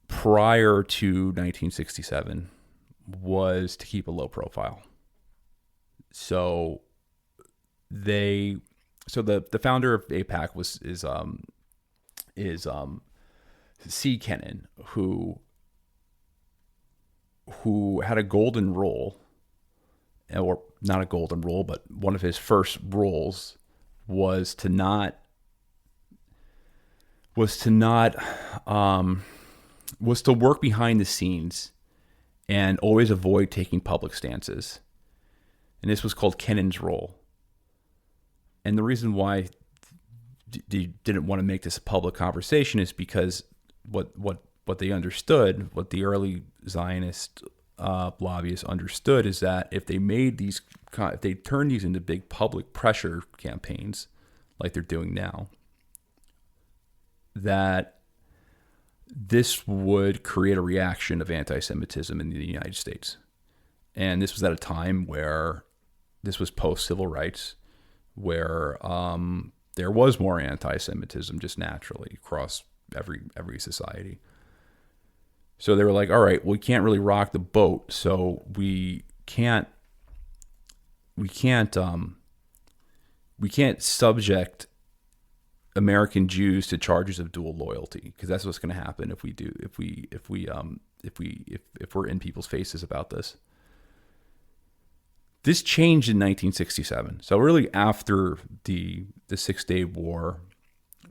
prior to 1967 was to keep a low profile. So the founder of AIPAC is C. Kennan, who had a golden rule, or not a golden rule, but one of his first rules was to work behind the scenes and always avoid taking public stances. And this was called Kennan's rule. And the reason why they didn't want to make this a public conversation is because what they understood, what the early Zionist lobbyists understood, is that if they turned these into big public pressure campaigns like they're doing now, that this would create a reaction of anti-Semitism in the United States. And this was at a time where this was post-civil rights, where there was more anti-Semitism just naturally across every society. So they were like, all right, we can't really rock the boat, so we can't subject American Jews to charges of dual loyalty, because that's what's going to happen if we're in people's faces about this. This changed in 1967. So really after the 6-Day War,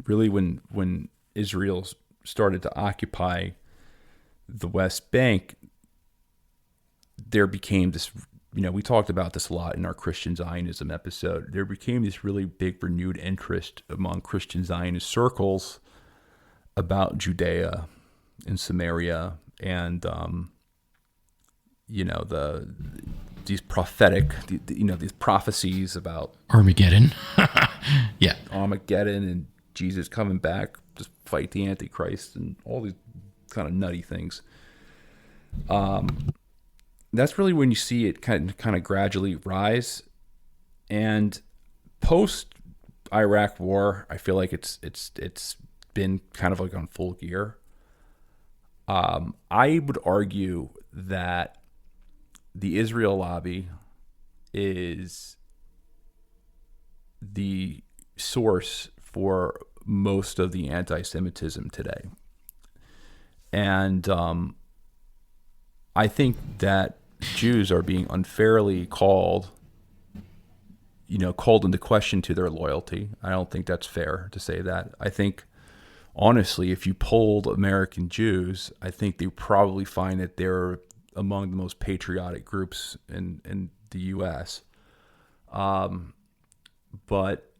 really when Israel started to occupy the West Bank, there became this, we talked about this a lot in our Christian Zionism episode. There became this really big renewed interest among Christian Zionist circles about Judea and Samaria and, these prophetic, these prophecies about Armageddon. Yeah. Armageddon and Jesus coming back to fight the Antichrist and all these kind of nutty things. That's really when you see it kind of gradually rise. And post Iraq War, I feel like it's been kind of like on full gear. I would argue that the Israel lobby is the source for most of the anti-Semitism today. And I think that Jews are being unfairly called into question to their loyalty. I don't think that's fair to say that. I think, honestly, if you polled American Jews, I think they probably find that they're among the most patriotic groups in the U.S. But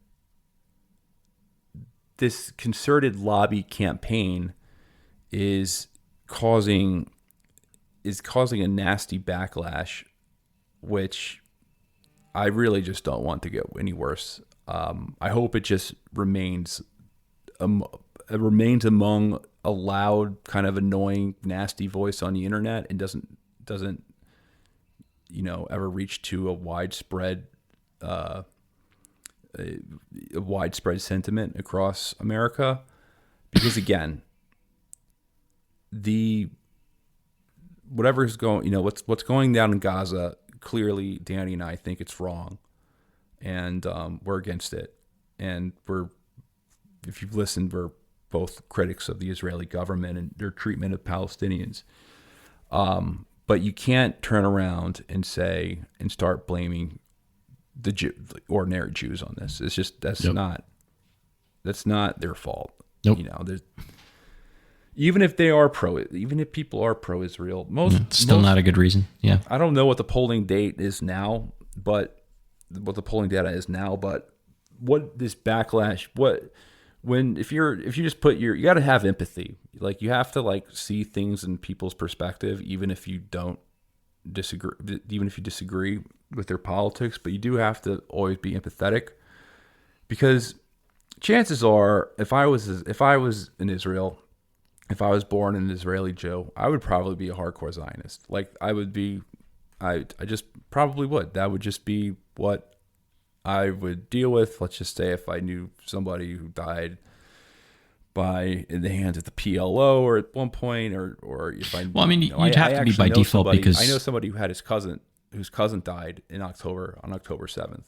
this concerted lobby campaign is causing a nasty backlash, which I really just don't want to get any worse. I hope it just remains among a loud, kind of annoying, nasty voice on the internet and doesn't ever reach to a widespread sentiment across America. Because again, whatever's going, what's going down in Gaza, clearly Danny and I think it's wrong, and we're against it. And if you've listened, we're both critics of the Israeli government and their treatment of Palestinians. But you can't turn around and start blaming the ordinary Jews on this. It's just that's not their fault. Nope. Even if people are pro-Israel, not a good reason. Yeah. I don't know what the polling date is now, but what the polling data is now, but what this backlash, if you just put you got to have empathy. Like, you have to see things in people's perspective, even if you disagree with their politics, but you do have to always be empathetic, because chances are, if I was in Israel, if I was born an Israeli Jew, I would probably be a hardcore Zionist. I just probably would. That would just be what I would deal with. Let's just say if I knew somebody who died in the hands of the PLO or at one point, or if I, well, I mean, you'd have to be by default, because I know somebody who had whose cousin died on October 7th,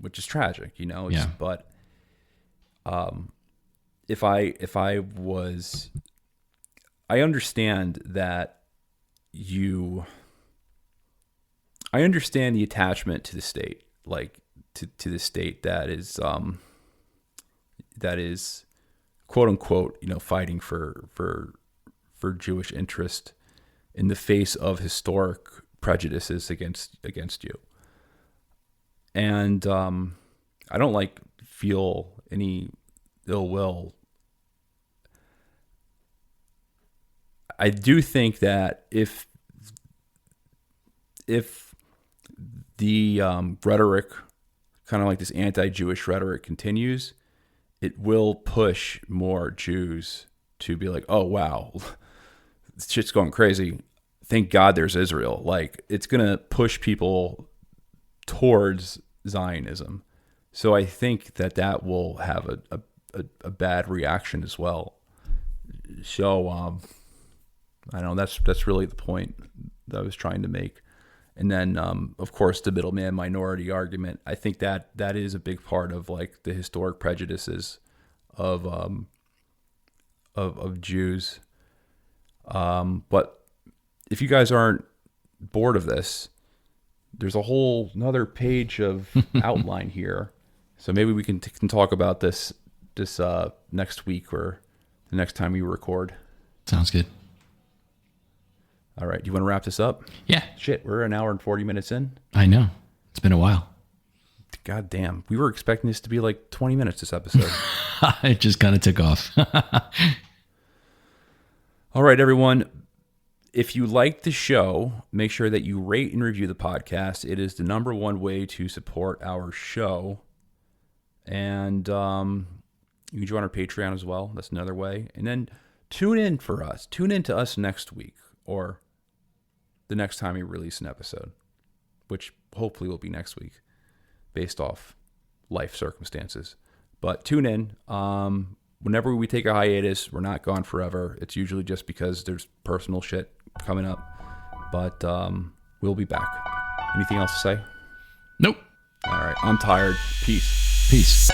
which is tragic, but, if I was, I understand that I understand the attachment to the state, to the state that is quote unquote, fighting for Jewish interest in the face of historic prejudices against you. And I don't feel any ill will. I do think that if the rhetoric, kind of like this anti-Jewish rhetoric, continues, it will push more Jews to be like, oh, wow, this shit's going crazy. Thank God there's Israel. It's going to push people towards Zionism. So I think that will have a bad reaction as well. So I don't know, that's really the point that I was trying to make. And then, of course, the middleman minority argument. I think that is a big part of like the historic prejudices of Jews. But if you guys aren't bored of this, there's a whole another page of outline here. So maybe we can talk about this next week or the next time we record. Sounds good. All right. Do you want to wrap this up? Yeah. Shit, we're an hour and 40 minutes in. I know. It's been a while. God damn. We were expecting this to be like 20 minutes this episode. It just kind of took off. All right, everyone. If you like the show, make sure that you rate and review the podcast. It is the number one way to support our show. And you can join our Patreon as well. That's another way. And then tune in for us. Tune in to us next week or the next time we release an episode, which hopefully will be next week based off life circumstances. But tune in. Whenever we take a hiatus, we're not gone forever. It's usually just because there's personal shit coming up. But we'll be back. Anything else to say? Nope. All right. I'm tired. Peace. Peace.